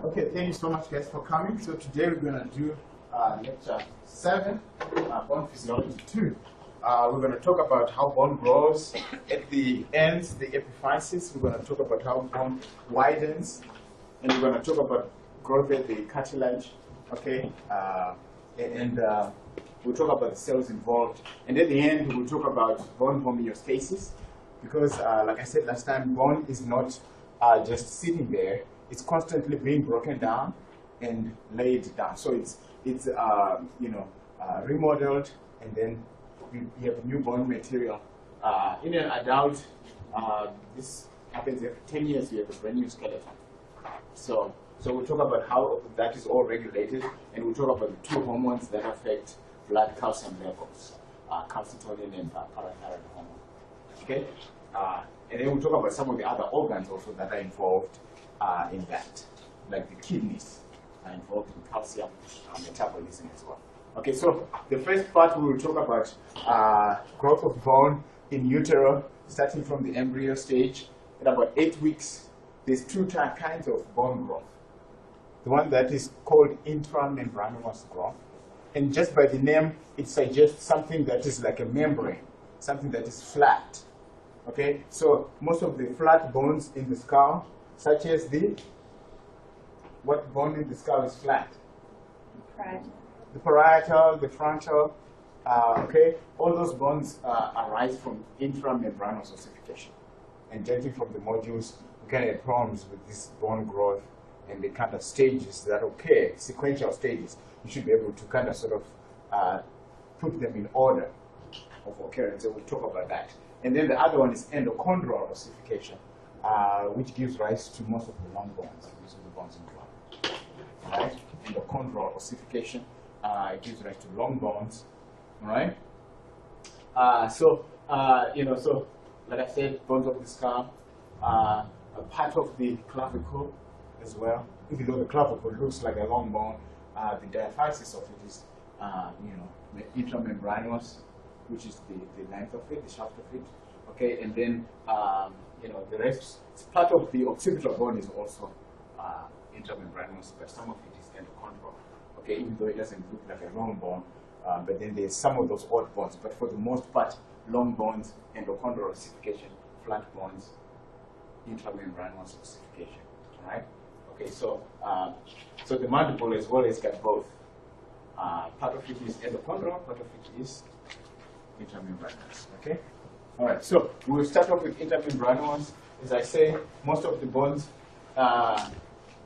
Okay, thank you so much, guys, for coming. So today we're going to do lecture 7, bone physiology 2. We're going to talk about how bone grows at the ends, the epiphysis. We're going to talk about how bone widens, and we're going to talk about growth at the cartilage. Okay, and we'll talk about the cells involved, and at the end we'll talk about bone homeostasis, because like I said last time, bone is not just sitting there. It's constantly being broken down and laid down. So it's remodeled, and then you have new bone material. In an adult, this happens every 10 years. You have a brand new skeleton. So we'll talk about how that is all regulated, and we'll talk about the two hormones that affect blood calcium levels, calcitonin and parathyroid hormone. Okay, and then we'll talk about some of the other organs also that are involved in that, like the kidneys are involved in calcium metabolism as well. Okay, so the first part we will talk about growth of bone in utero, starting from the embryo stage. At about 8 weeks, there's two kinds of bone growth. The one that is called intramembranous growth, and just by the name, it suggests something that is like a membrane, something that is flat. Okay, so most of the flat bones in the skull, such as what bone in the skull is flat? The parietal, the frontal, okay? All those bones arise from intramembranous ossification. And judging from the modules, we kind of have problems with this bone growth and the kind of stages that occur, sequential stages. You should be able to kind of sort of put them in order of occurrence, so we'll talk about that. And then the other one is endochondral ossification, which gives rise to most of the long bones, most of the bones in blood. All right? Endochondral ossification, it gives rise to long bones. All right? So like I said, bones of the skull, a part of the clavicle as well. Even though the clavicle looks like a long bone, the diaphysis of it is, the intramembranous, which is the length of it, the shaft of it. Okay, and then the rest, part of the occipital bone is also intramembranous, but some of it is endochondral. Okay, even though it doesn't look like a long bone, but then there's some of those odd bones. But for the most part, long bones, endochondral ossification, flat bones, intramembranous ossification. All right. Okay, so the mandible as well has got both. Part of it is endochondral, part of it is intramembranous. Okay. All right, so we'll start off with intramembranous. As I say, most of the bones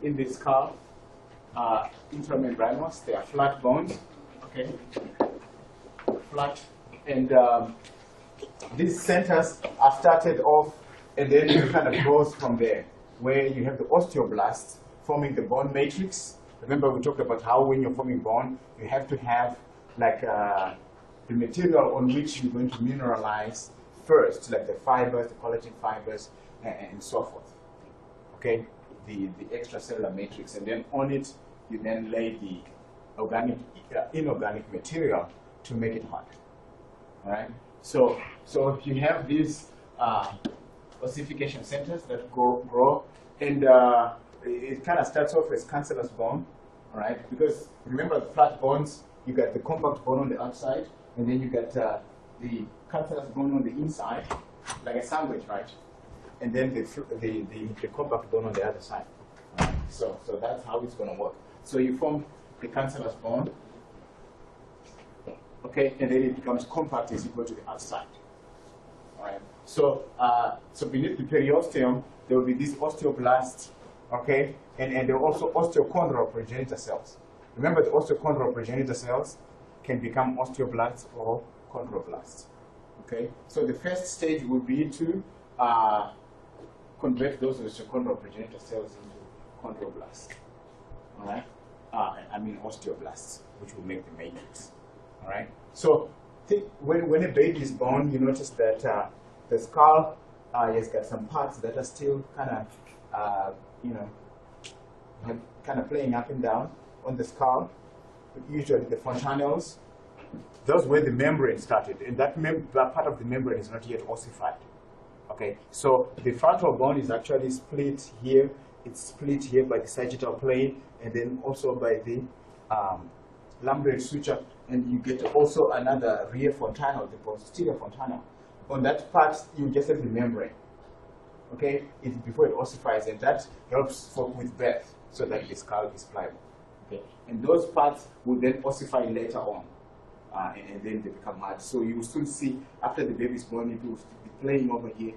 in the skull are intramembranous. They are flat bones, okay? Flat. And these centers are started off, and then it kind of goes from there, where you have the osteoblasts forming the bone matrix. Remember, we talked about how when you're forming bone, you have to have like the material on which you're going to mineralize first, like the fibers, the collagen fibers, and so forth. Okay, the extracellular matrix, and then on it you then lay the organic, inorganic material to make it hard. All right. So you have these ossification centers that grow, and it kind of starts off as cancellous bone. All right, because remember the flat bones, you got the compact bone on the outside, and then you got the cancellous bone on the inside, like a sandwich, right? And then the compact bone on the other side. Right? So that's how it's going to work. So you form the cancellous bone, okay, and then it becomes compact as you go to the outside. All right. So beneath the periosteum, there will be these osteoblasts, okay, and there are also osteochondral progenitor cells. Remember, the osteochondral progenitor cells can become osteoblasts or chondroblasts. Okay, so the first stage would be to convert those osteochondral progenitor cells into chondroblasts. All right, I mean osteoblasts, which will make the matrix. All right, so when a baby is born, you notice that the skull has got some parts that are still kind of, kind of playing up and down on the skull. Usually the fontanelles. That's where the membrane started, and that part of the membrane is not yet ossified. Okay, so the frontal bone is actually split here, it's split here by the sagittal plane, and then also by the lumbrate suture, and you get also another rear fontanel, the posterior fontanel. On that part, you just have the membrane. Okay, it's before it ossifies, and that helps with birth, so that the skull is pliable. Okay, and those parts will then ossify later on, and then they become hard. So you will still see after the baby is born, it will be playing over here.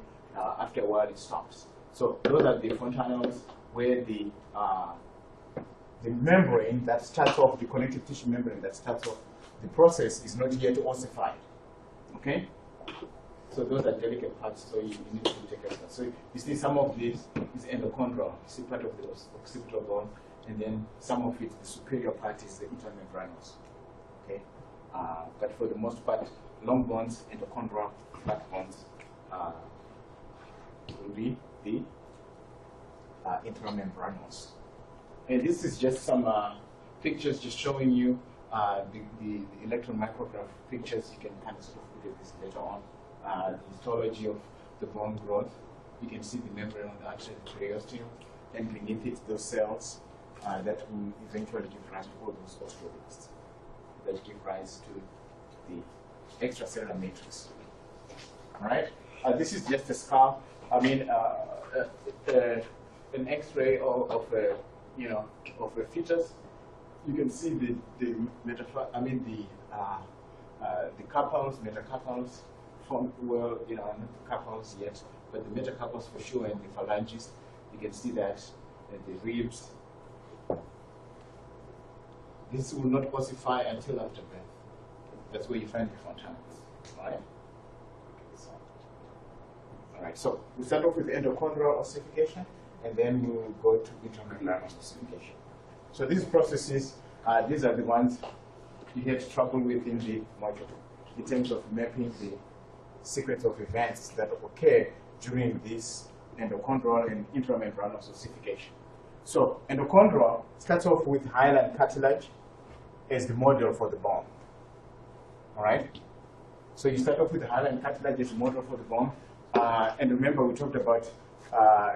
After a while, it stops. So those are the fontanels where the membrane that starts off, the connective tissue membrane that starts off the process is not yet ossified. Okay. So those are delicate parts, so you need to take care of that. So you see some of this is endochondral, you see part of the occipital bone, and then some of it, the superior part is the intermembranous. Okay, but for the most part, long bones, endochondral, flat bones will be the intramembranous. And this is just some pictures just showing you the electron micrograph pictures. You can kind of sort of look at this later on. The histology of the bone growth. You can see the membrane on the outside of the periosteum, and beneath it those cells that will eventually give rise to all those osteoblasts that give rise to the extracellular matrix. All right. This is just a skull. I mean, an X-ray of a fetus. You can see the carpals, metacarpals. Well, not the carpals yet, but the metacarpals for sure, and the phalanges. You can see that, and the ribs. This will not ossify until after birth. That's where you find the fontanels. All right. All right. So we start off with endochondral ossification, and then we'll go to intramembranous ossification. So these processes, these are the ones you had trouble with in the module, in terms of mapping the sequence of events that occur during this endochondral and intramembranous ossification. So endochondral starts off with hyaline cartilage as the model for the bone. All right? So you start off with the hyaline cartilage as the model for the bone. And remember, we talked about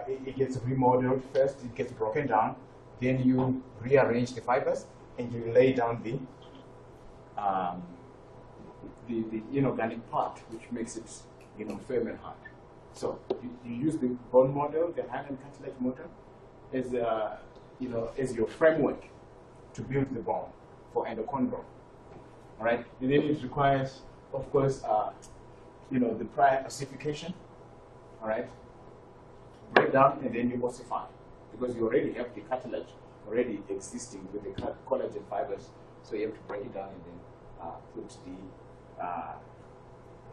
it gets remodeled first, it gets broken down, then you rearrange the fibers, and you lay down the inorganic part, which makes it firm and hard. So you use the bone model, the hyaline cartilage model, as as your framework to build the bone for endochondral. All right, and then it requires, of course, the prior ossification. All right, break down and then you ossify, because you already have the cartilage already existing with the collagen fibers. So you have to break it down and then put the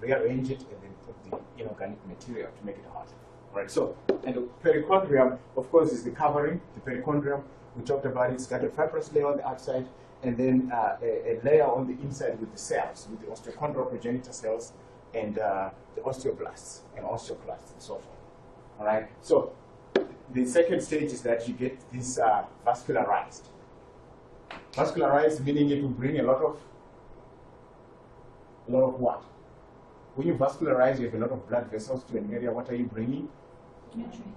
rearrange it and then put the inorganic material to make it hard. All right. So, and the perichondrium, of course, is the covering. The perichondrium, we talked about it. It's got a fibrous layer on the outside, and then a layer on the inside with the cells, with the osteochondral progenitor cells and the osteoblasts and osteoclasts and so forth. All right. So, the second stage is that you get this vascularized. Vascularized meaning it will bring a lot of what? When you vascularize, you have a lot of blood vessels to an area. What are you bringing?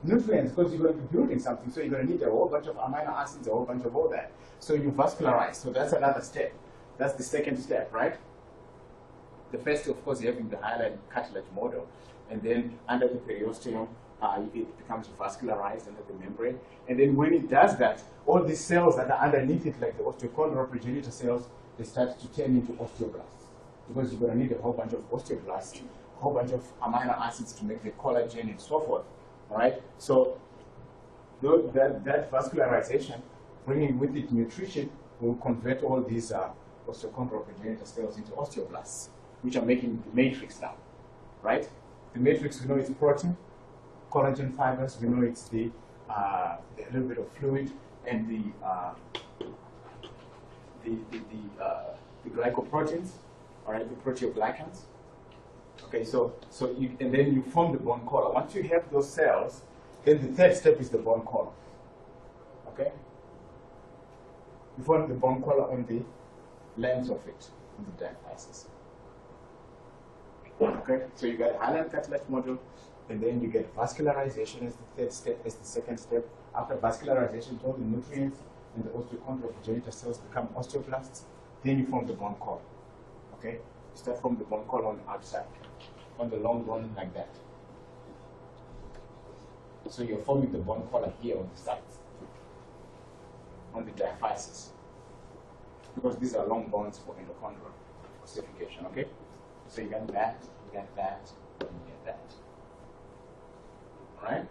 Nutrients, because you're going to be building something. So you're going to need a whole bunch of amino acids, a whole bunch of all that. So you vascularize. So that's another step. That's the second step, right? The first, of course, you have the hyaline cartilage model. And then under the periosteum, it becomes vascularized under the membrane. And then when it does that, all these cells that are underneath it, like the osteochondral progenitor cells, they start to turn into osteoblasts. Because you're going to need a whole bunch of osteoblasts, a whole bunch of amino acids to make the collagen and so forth. All right? So that vascularization, bringing with it nutrition, will convert all these osteochondral progenitor cells into osteoblasts, which are making the matrix now. Right? The matrix, we know it's protein, collagen fibers, we know it's the little bit of fluid, and the glycoproteins. All right, the proteoglycans. Okay, so and then you form the bone collar. Once you have those cells, then the third step is the bone collar. Okay, you form the bone collar on the length of it, on the diaphysis. Okay, so you got a hyaline cartilage model, And then you get vascularization as the third step, as the second step. After vascularization, all the nutrients and the osteochondral progenitor cells become osteoblasts. Then you form the bone collar. Okay? You start from the bone collar on the outside, on the long bone like that. So you're forming the bone collar here on the sides, on the diaphysis, because these are long bones for endochondral ossification. Okay? So you get that, you get that, and you get that. All right?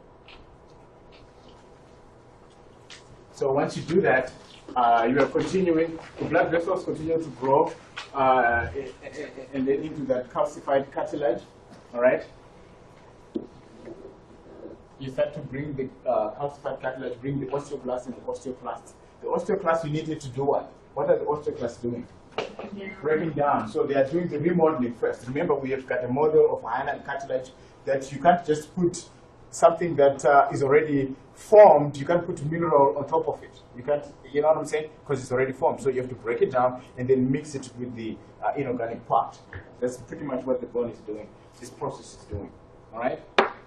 So once you do that, you are continuing, the blood vessels continue to grow and then into that calcified cartilage, all right? You start to bring the calcified cartilage, bring the osteoblasts and the osteoclasts. The osteoclasts, you need it to do what? What are the osteoclasts doing? Breaking down. So they are doing the remodeling first. Remember, we have got a model of hyaline cartilage that you can't just put something that is already formed, you can't put mineral on top of it. You can't, you know what I'm saying? Because it's already formed. So you have to break it down and then mix it with the inorganic part. That's pretty much what the bone is doing, this process is doing. All right?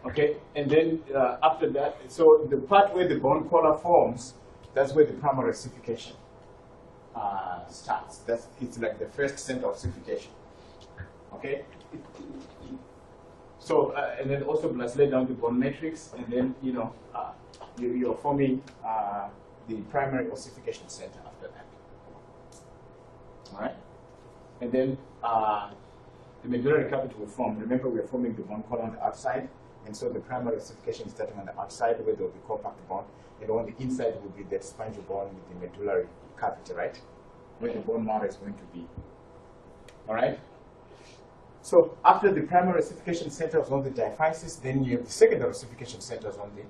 Okay? And then after that, so the part where the bone collar forms, that's where the primary ossification starts. It's like the first center of ossification. Okay? So, and then also blast lay down the bone matrix, and then, you're forming the primary ossification center after that. All right? And then the medullary cavity will form. Remember, we're forming the bone collar on the outside, and so the primary ossification is starting on the outside where there will be compact bone, and on the inside will be that spongy bone with the medullary cavity, right? Where the bone marrow is going to be. All right? So after the primary ossification centers on the diaphysis, then you have the secondary ossification centers on the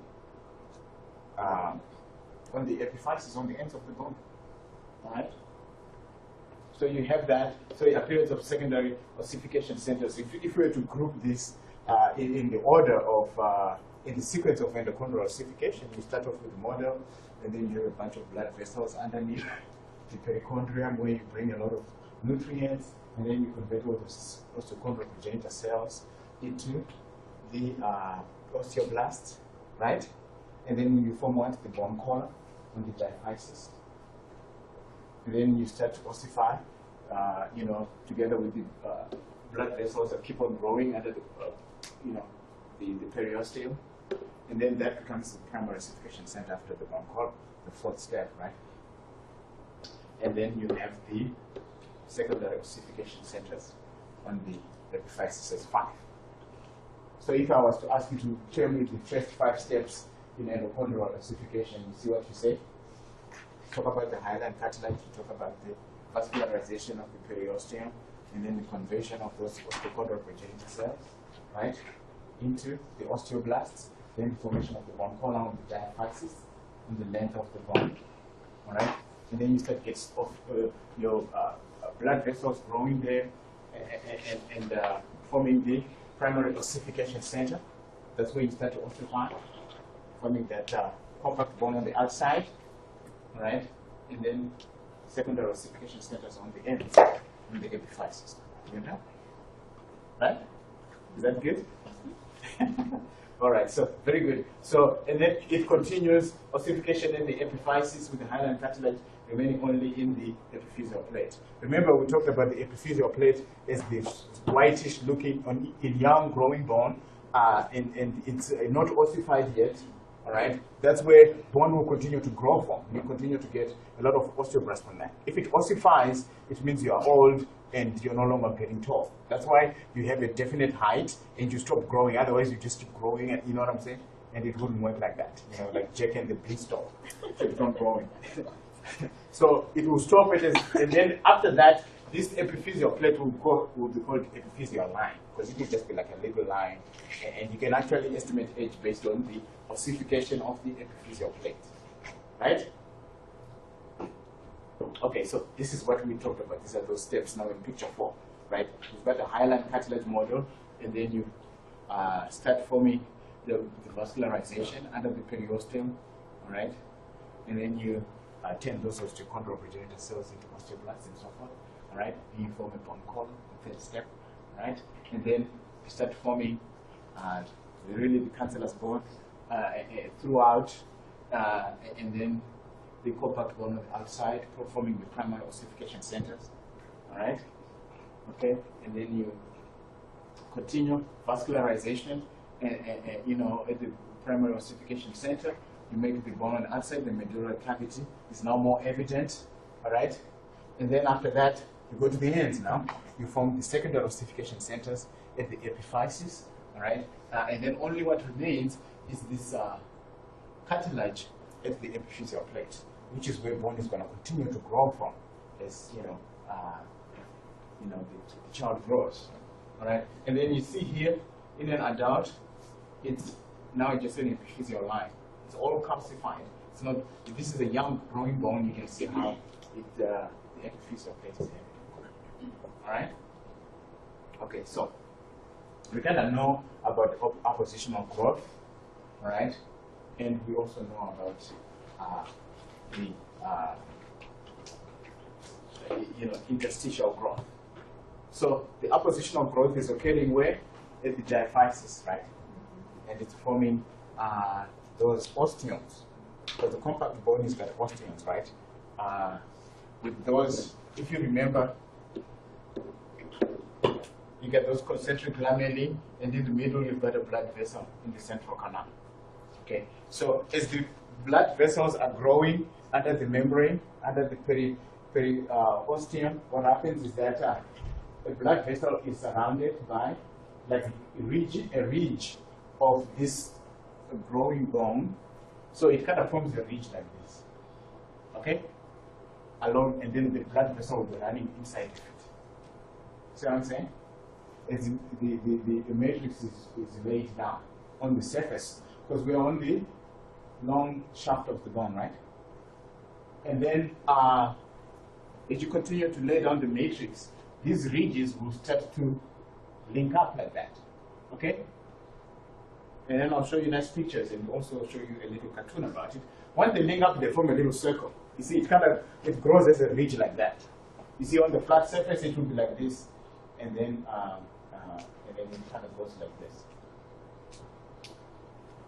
epiphysis, on the ends of the bone. All right? So you have that. So the appearance of secondary ossification centers. If we were to group this in the order of, in the sequence of endochondral ossification, you start off with the model, and then you have a bunch of blood vessels underneath the perichondrium where you bring a lot of nutrients, and then you convert all those osteochondral progenitor cells into the osteoblasts, right? And then you form onto the bone collar on the diaphysis. And then you start to ossify, together with the blood vessels that keep on growing under the periosteum. And then that becomes the primary ossification center after the bone collar, the fourth step, right? And then you have the secondary ossification centers on the epiphysis as 5. So if I was to ask you to tell me the first 5 steps in endochondral ossification, you see what you say? Talk about the hyaline cartilage, you talk about the vascularization of the periosteum, and then the conversion of those osteochondral progenitor cells, right, into the osteoblasts, then the formation of the bone collar on the diaphysis, and the length of the bone, all right? And then you start get your blood vessels growing there and forming the primary ossification center. That's where you start to ossify, forming that compact bone on the outside, right? And then secondary ossification centers on the ends, on the epiphysis. You know? Right? Is that good? All right, so very good. So, and then it continues ossification in the epiphysis with the hyaline cartilage remaining only in the epiphyseal plate. Remember, we talked about the epiphyseal plate as the whitish looking in young growing bone, and it's not ossified yet. All right, that's where bone will continue to grow from. You continue to get a lot of osteoblasts from that. If it ossifies, it means you are old and you're no longer getting tall. That's why you have a definite height and you stop growing. Otherwise, you just keep growing, and you know what I'm saying? And it wouldn't work like that. You know, like Jack and the Beanstalk. Keep on growing. So it will stop it, and then after that, this epiphyseal plate will be called epiphyseal line, because it will just be like a little line, and you can actually estimate age based on the ossification of the epiphyseal plate, right? Okay, so this is what we talked about. These are those steps now in picture 4, right? You've got the hyaline cartilage model, and then you start forming the vascularization under the periosteum, all right? And then you turn those osteochondral progenitor cells into osteoblasts and so forth, all right? And you form a bone collar, the third step, right? And then you start forming really the cancellous bone throughout, and then the compact bone on the outside, forming the primary ossification centers. All right? Okay, and then you continue vascularization, and you know, at the primary ossification center, you make the bone on the outside, the medullary cavity is now more evident. All right, and then after that, you go to the ends now. You form the secondary ossification centers at the epiphysis. All right, and then only what remains is this cartilage at the epiphyseal plate, which is where bone is going to continue to grow from, as the child grows. All right, and then you see here in an adult, it's now just an epiphyseal line. It's all calcified. It's not. If this is a young growing bone, you can see how the epiphyseal plate is heavy. All right. Okay, so we kind of know about oppositional growth, all right, and we also know about interstitial growth. So the oppositional growth is occurring where? At the diaphysis, right? And it's forming those osteons. Because the compact bone has got osteons, right? With those, if you remember, you get those concentric lamellae, and in the middle you've got a blood vessel in the central canal. Okay, so as the blood vessels are growing under the membrane, under the osteon, what happens is that the blood vessel is surrounded by like a ridge of this growing bone. So it kind of forms a ridge like this. Okay? Along, and then the blood vessel will be running inside of it. See what I'm saying? As the matrix is laid down on the surface, because we are on the long shaft of the bone, right? And then as you continue to lay down the matrix, these ridges will start to link up like that. Okay? And then I'll show you nice pictures and also show you a little cartoon about it. Once they link up, they form a little circle. You see, it grows as a ridge like that. You see, on the flat surface, it will be like this, and then it kind of goes like this,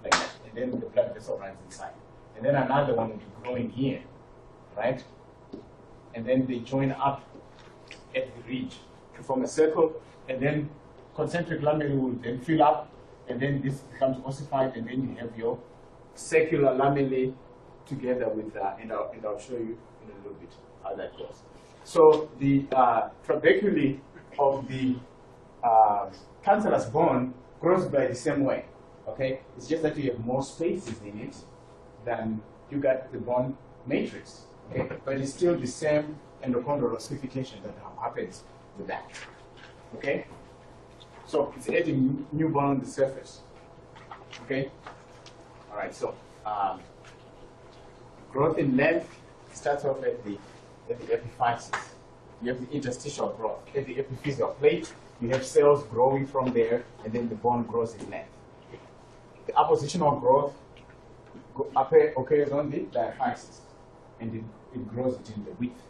like that. And then the blood vessel runs inside. And then another one will be growing here, right? And then they join up at the ridge to form a circle, and then concentric lamellae will then fill up, and then this becomes ossified, and then you have your circular lamellae together with and I'll show you in a little bit how that goes. So the trabeculae of the cancellous bone grows by the same way. Okay, it's just that you have more spaces in it than you got the bone matrix. Okay, but it's still the same endochondral ossification that happens with that. Okay, so it's adding new bone on the surface. Okay, all right. So growth in length starts off at the epiphysis. You have the interstitial growth at the epiphyseal plate. You have cells growing from there, and then the bone grows in length. The oppositional growth occurs on the diaphysis, and it grows it in the width.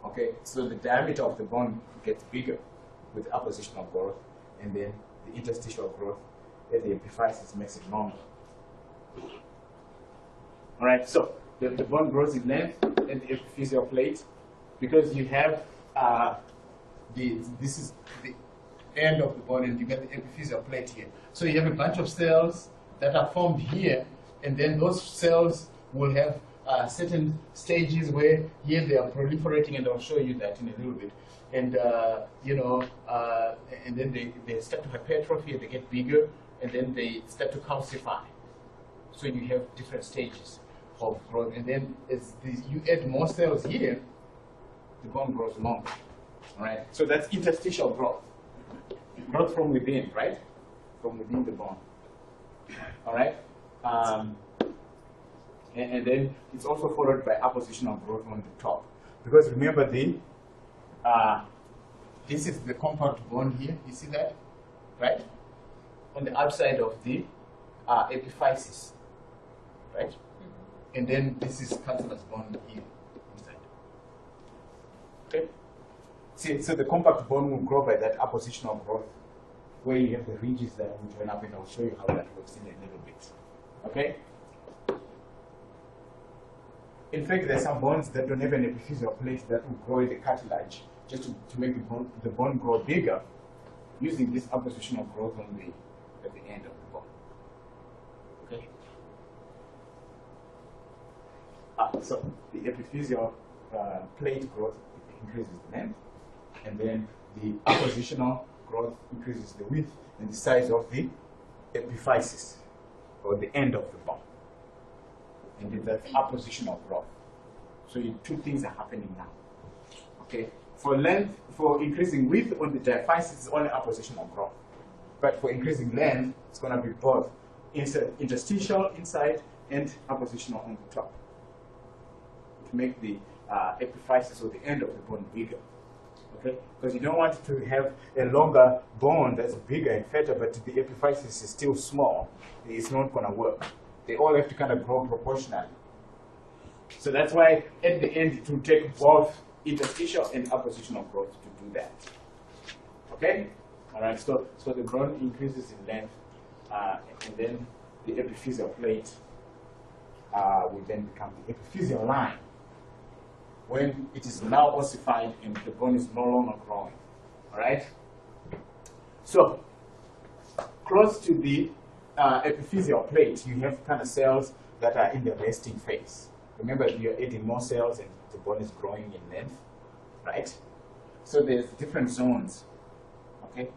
Okay, so the diameter of the bone gets bigger with the oppositional growth, and then the interstitial growth at the epiphysis makes it longer. All right, so the bone grows in length at the epiphyseal plate because you have this is the end of the bone, and you get the epiphyseal plate here. So you have a bunch of cells that are formed here, and then those cells will have certain stages where here they are proliferating, and I'll show you that in a little bit. And and then they start to hypertrophy, and they get bigger, and then they start to calcify. So you have different stages of growth, and then as you add more cells here, the bone grows longer. All right. So that's interstitial growth. Growth from within, right? From within the bone. All right. And then it's also followed by oppositional growth on the top, because remember this is the compact bone here. You see that, right? On the outside of the epiphysis, right? And then this is cancellous bone here inside. Okay. See, so the compact bone will grow by that oppositional growth where you have the ridges that will join up, and I'll show you how that works in a little bit. Okay? In fact, there are some bones that don't have an epiphyseal plate that will grow the cartilage just to make the bone grow bigger, using this oppositional growth at the end of the bone. Okay? So the epiphyseal plate growth increases the length, and then the oppositional growth increases the width and the size of the epiphysis, or the end of the bone. And that's oppositional growth. So two things are happening now. Okay? For increasing width on the diaphysis, it's only oppositional growth. But for increasing length, it's going to be both interstitial inside and oppositional on the top, to make the epiphysis, or the end of the bone, bigger. Okay? Because you don't want to have a longer bone that's bigger and fatter, but the epiphysis is still small. It's not going to work. They all have to kind of grow proportionally. So that's why at the end it will take both interstitial and oppositional growth to do that. Okay? All right. So the bone increases in length, and then the epiphyseal plate will then become the epiphyseal line, when it is now ossified and the bone is no longer growing. All right? So, close to the epiphyseal plate, you have kind of cells that are in the resting phase. Remember, you're adding more cells and the bone is growing in length, right? So there's different zones, okay?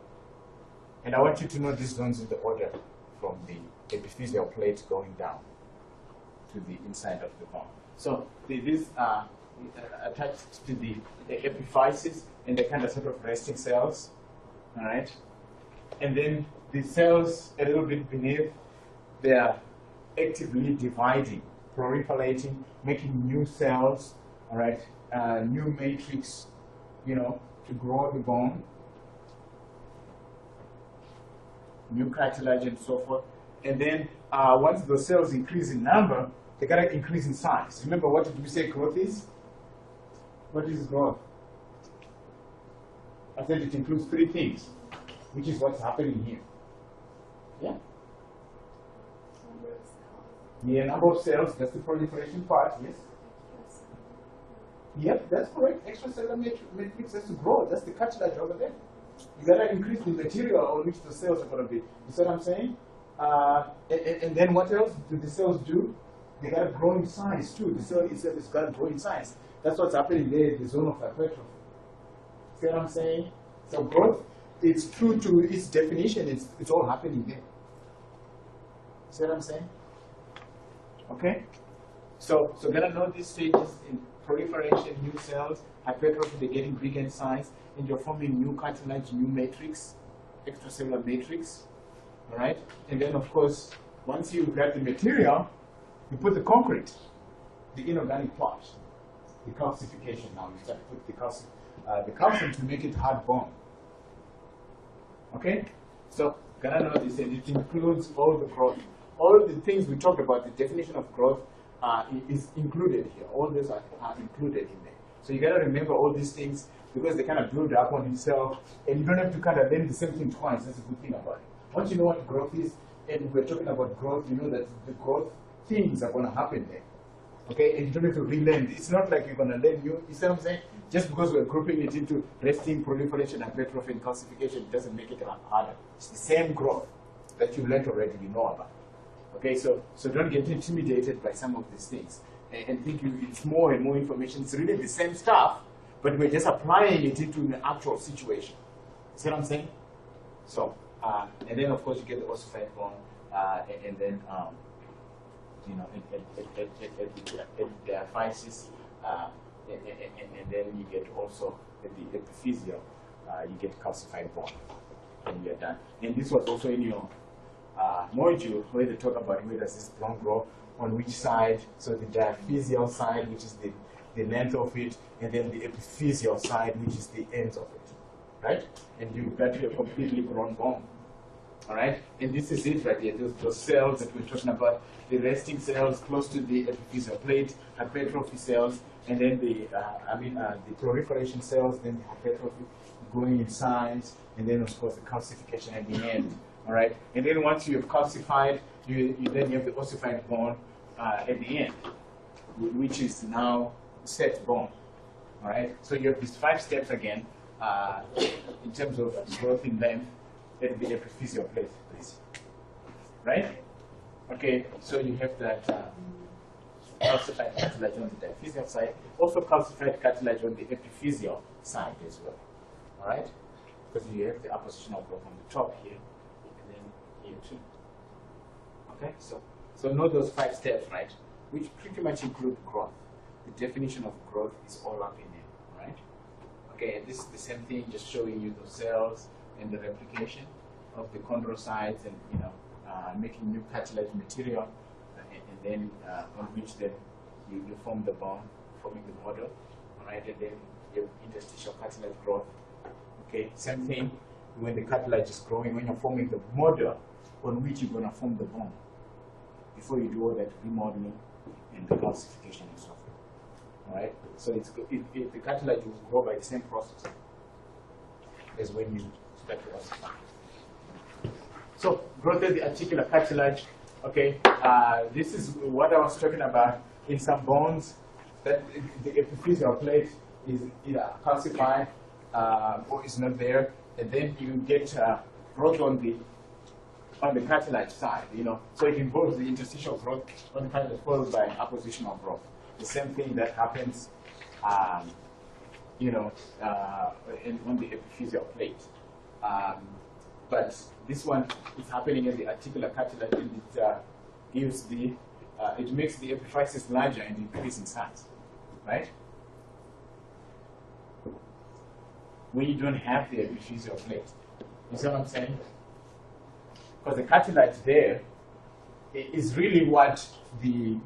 And I want you to know these zones in the order from the epiphyseal plate going down to the inside of the bone. So these are attached to the epiphysis, and they're kind of sort of resting cells, all right? And then the cells a little bit beneath, they are actively dividing, proliferating, making new cells, all right? New matrix, to grow the bone, new cartilage and so forth. And then once those cells increase in number, they gotta increase in size. Remember, what did we say growth is? What is growth? I said it includes three things, which is what's happening here. Yeah? Yeah, number of cells, that's the proliferation part, yes? Yep, that's correct. Extracellular matrix has to grow. That's the cartilage over there. You gotta increase the material on which the cells are gonna be. You see what I'm saying? And then what else do the cells do? They gotta grow in size too. The cell itself is gotta grow in size. That's what's happening there in the zone of hypertrophy. See what I'm saying? So growth, it's true to its definition. It's all happening there. See what I'm saying? Okay. So gotta know these stages in proliferation, new cells, hypertrophy, they're getting bigger in size, and you're forming new cartilage, new matrix, extracellular matrix. All right. And then of course, once you grab the material, you put the concrete, the inorganic part, the calcification. Now you start to put the calcium to make it hard bone. Okay? So, gotta know this, and it includes all the growth. All the things we talked about, the definition of growth is included here. All these are included in there. So you gotta remember all these things because they kind of build up on itself, and you don't have to kind of learn the same thing twice. That's a good thing about it. Once you know what growth is, and we're talking about growth, you know that the growth things are going to happen there. Okay, and you don't have to relearn. It's not like you're going to learn new. You see what I'm saying? Just because we're grouping it into resting, proliferation, hypertrophy, and calcification, it doesn't make it harder. It's the same growth that you learned already, you know about. Okay, so don't get intimidated by some of these things and think it's more and more information. It's really the same stuff, but we're just applying it into an actual situation. See what I'm saying? So, and then of course you get the ossified bone, and then at the diaphysis, and then you get also at the epiphyseal, you get calcified bone, and you're done. And this was also in your module where they talk about where does this bone grow, on which side. So the diaphyseal side, which is the length of it, and then the epiphyseal side, which is the ends of it, right? And you get to a completely grown bone. All right, and this is it right here. Those cells that we're talking about, the resting cells close to the epiphyseal plate, hypertrophy cells, and then the proliferation cells, then the hypertrophy, growing in size, and then of course the calcification at the end. All right, and then once you have calcified, you have the ossified bone at the end, which is now set bone. All right, so you have these 5 steps again in terms of growth in length at the epiphyseal plate, please. Right? Okay, so you have that calcified cartilage on the diaphyseal side, also calcified cartilage on the epiphyseal side as well. All right, because you have the appositional growth on the top here, and then here too. Okay, so know those 5 steps, right? Which pretty much include growth. The definition of growth is all up in there, right? Okay, and this is the same thing, just showing you the cells and the replication of the chondrocytes, and making new cartilage material, and then on which then you form the bone, forming the model, all right? And then you have interstitial cartilage growth. Okay, same thing when the cartilage is growing, when you're forming the model on which you're going to form the bone, before you do all that remodeling and the calcification and so forth. All right, so the cartilage will grow by the same process as when you start to ossify. So growth of the articular cartilage. Okay, this is what I was talking about in some bones, that the epiphyseal plate is either calcified or is not there, and then you get growth on the cartilage side. So it involves the interstitial growth on the cartilage followed by appositional growth. The same thing that happens, on the epiphyseal plate. But this one is happening in the articular cartilage, and it makes the epiphysis larger and increase in size, right? When you don't have the epiphyseal plate, you see what I'm saying? Because the cartilage there is really what the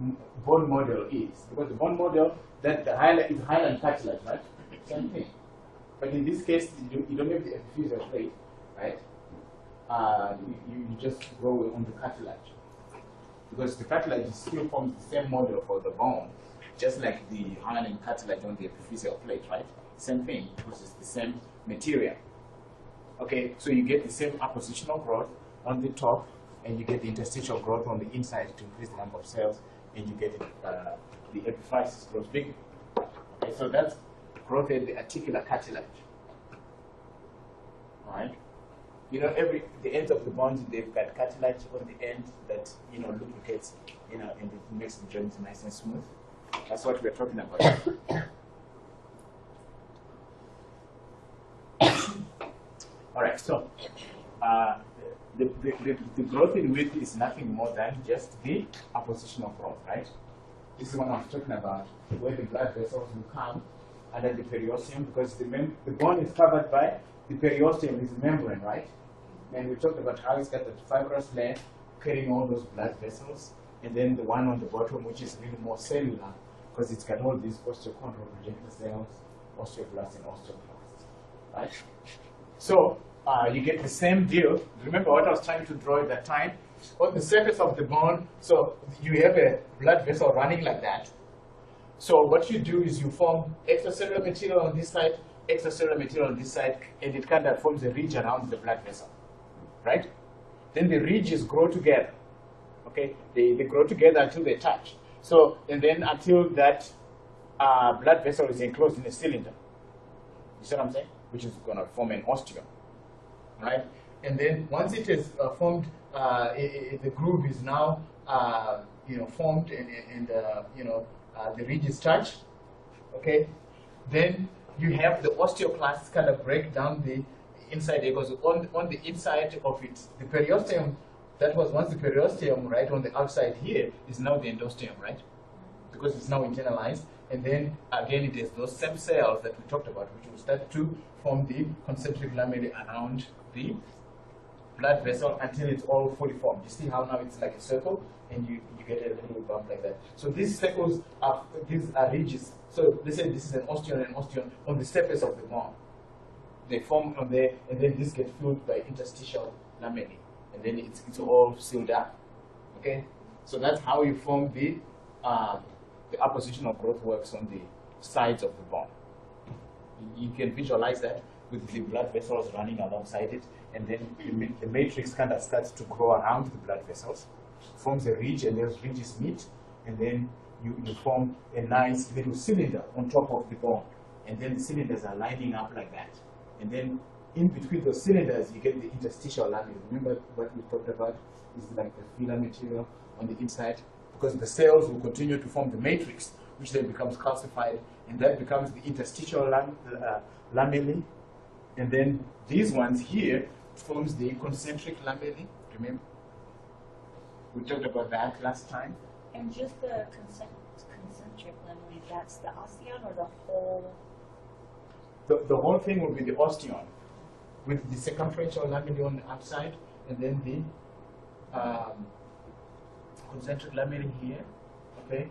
bone model is. Because the bone model, that the highlight is hyaline cartilage, right? Same thing. But in this case, you don't have the epiphyseal plate, right? You just grow on the cartilage. Because the cartilage still forms the same model for the bone, just like the hyaline cartilage on the epiphyseal plate, right? Same thing, because it's the same material. Okay, so you get the same appositional growth on the top, and you get the interstitial growth on the inside to increase the number of cells, and you get the epiphysis grows bigger. Okay, so that's growth in the articular cartilage. All right. The ends of the bones, they've got cartilage on the end that lubricates, and it makes the joints nice and smooth. That's what we're talking about. All right. So the growth in width is nothing more than just the appositional growth, right? This is what I was talking about, where the blood vessels will come under the periosteum, because the bone is covered by the periosteum, is a membrane, right? And we talked about how it's got the fibrous layer carrying all those blood vessels, and then the one on the bottom, which is really more cellular, because it's got all these osteochondral progenitor cells, osteoblasts and osteoclasts, right? So you get the same deal. Remember what I was trying to draw at that time? On the surface of the bone, so you have a blood vessel running like that. So what you do is you form extracellular material on this side, extracellular material on this side, and it kind of forms a ridge around the blood vessel, right? Then the ridges grow together, okay? They grow together until they touch. So, and then until that blood vessel is enclosed in a cylinder. You see what I'm saying? Which is going to form an osteum, right? And then once it is formed, the groove is now, formed, and the ridges touch, okay? Then you have the osteoclasts kind of break down the inside, because on the inside of it, the periosteum, that was once the periosteum, right, on the outside here, is now the endosteum, right? Because it's now internalized. And then again, it is those same cells that we talked about, which will start to form the concentric lamellae around the blood vessel until it's all fully formed. You see how now it's like a circle, and you get a little bump like that. So these circles these are ridges. So let's say this is an osteon and osteon on the surface of the bone. They form on there, and then this gets filled by interstitial lamellae, and then it's all sealed up. Okay, so that's how you form the appositional growth works on the sides of the bone. You can visualize that with the blood vessels running alongside it, and then the matrix kind of starts to grow around the blood vessels, forms a ridge, and those ridges meet, and then you form a nice little cylinder on top of the bone, and then the cylinders are lining up like that, and then in between those cylinders you get the interstitial lamina. Remember what we talked about is like the filler material on the inside, because the cells will continue to form the matrix, which then becomes calcified, and that becomes the interstitial lamellae. And then these ones here forms the concentric lamellae. Remember? We talked about that last time. And just the concentric lamellae, that's the osteon or the whole? The whole thing will be the osteon, with the circumferential lamellae on the outside, and then the concentric lamellae here, okay,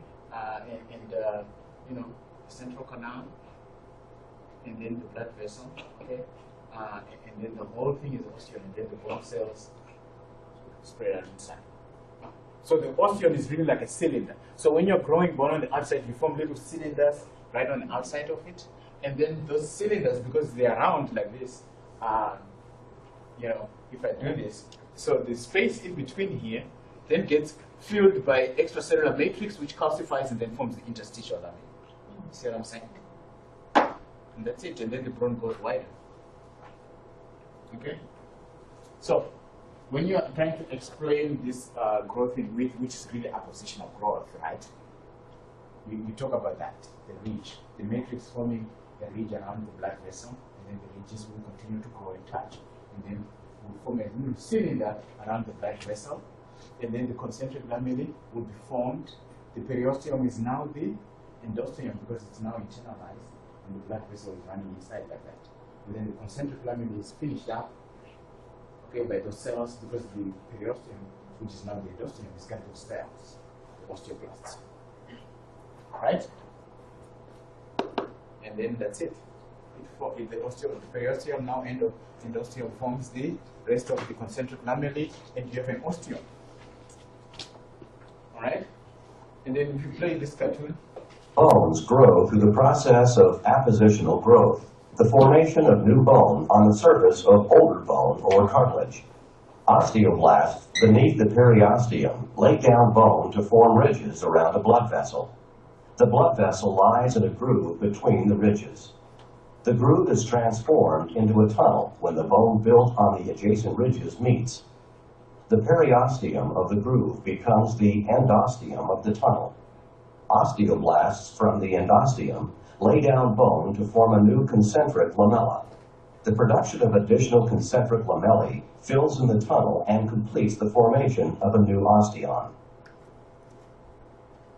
you know, central canal, and then the blood vessel, okay, and then the whole thing is osteon, and then the bone cells spread out inside. So the osteon is really like a cylinder. So when you're growing bone on the outside, you form little cylinders right on the outside of it, and then those cylinders, because they're round like this, you know, if I do this, so the space in between here then gets filled by extracellular matrix, which calcifies and then forms the interstitial lamina. See what I'm saying? And that's it, and then the bone goes wider. Okay? So, when you are trying to explain this growth in width, which is really appositional growth, right? We talk about that, the ridge, the matrix forming a ridge around the blood vessel, and then the ridges will continue to grow and touch, and then will form a little cylinder around the blood vessel, and then the concentric lamellae will be formed. The periosteum is now the endosteum because it's now internalized, and the blood vessel is running inside like that. And then the concentric lamellae is finished up, okay, by those cells, because the periosteum, which is now the endosteum, is kind of cells, the osteoblasts. Right? And then that's it. The periosteum now endosteum forms the rest of the concentric lamellae, and you have an osteum. Alright? And then if you play this cartoon, bones grow through the process of appositional growth, the formation of new bone on the surface of older bone or cartilage. Osteoblasts beneath the periosteum lay down bone to form ridges around a blood vessel. The blood vessel lies in a groove between the ridges. The groove is transformed into a tunnel when the bone built on the adjacent ridges meets. The periosteum of the groove becomes the endosteum of the tunnel. Osteoblasts from the endosteum lay down bone to form a new concentric lamella. The production of additional concentric lamellae fills in the tunnel and completes the formation of a new osteon.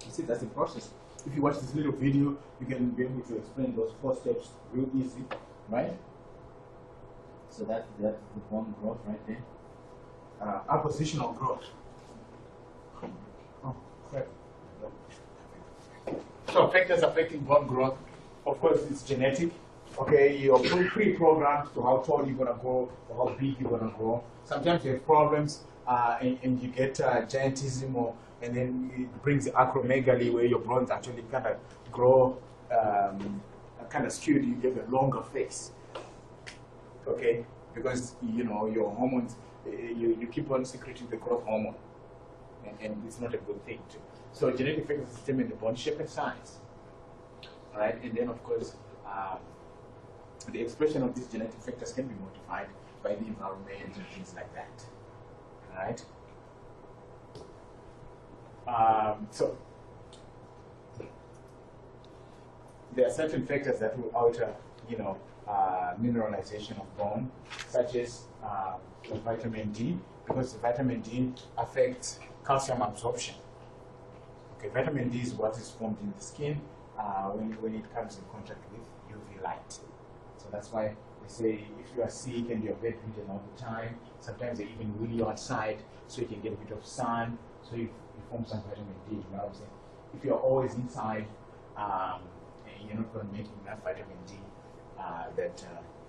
You see, that's the process. If you watch this little video, you can be able to explain those 4 steps real easy, right? So that's the bone growth right there. Appositional growth. Oh, crap. So factors affecting bone growth, of course, it's genetic. Okay, you're pre-programmed to how tall you're gonna grow or how big you're gonna grow. Sometimes you have problems and you get giantism, and then it brings acromegaly where your bones actually kind of grow kind of skewed. You get a longer face. Okay, because you know your hormones, you keep on secreting the growth hormone, and it's not a good thing too. So genetic factors determine the bone shape and size. All right, and then of course the expression of these genetic factors can be modified by the environment and things like that. All right. So there are certain factors that will alter, you know, mineralization of bone, such as vitamin D, because vitamin D affects calcium absorption. Okay, vitamin D is what is formed in the skin when it comes in contact with UV light. So that's why they say if you are sick and you're bedridden all the time, sometimes they even wheel you outside so you can get a bit of sun, so you form some vitamin D. You know what I'm saying? If you're always inside, you're not going to make enough vitamin D.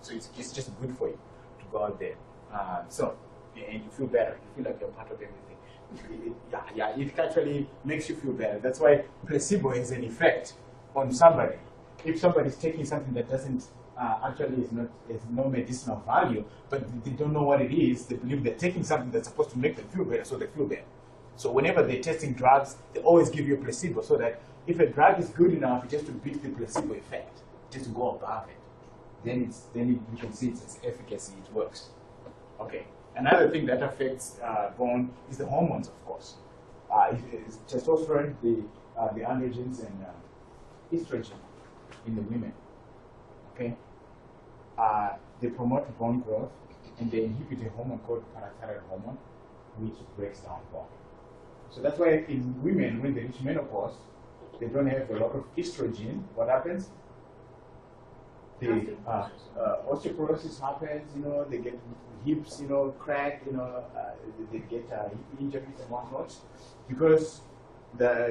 So it's just good for you to go out there. And you feel better. You feel like you're part of everything. It actually makes you feel better. That's why placebo has an effect on somebody. If somebody is taking something that doesn't actually is no medicinal value, but they don't know what it is. They believe they're taking something that's supposed to make them feel better, so they feel better. So whenever they're testing drugs, they always give you a placebo, so that if a drug is good enough, just to beat the placebo effect, just to go above it, then you can see its efficacy, it works. Okay. Another thing that affects bone is the hormones, of course. It's testosterone, the androgens, and estrogen in the women. Okay. They promote bone growth, and they inhibit a hormone called parathyroid hormone, which breaks down bone. So that's why in women, when they reach menopause, they don't have a lot of estrogen. What happens? The osteoporosis happens. They get hips, crack. They get hip injuries and whatnot, because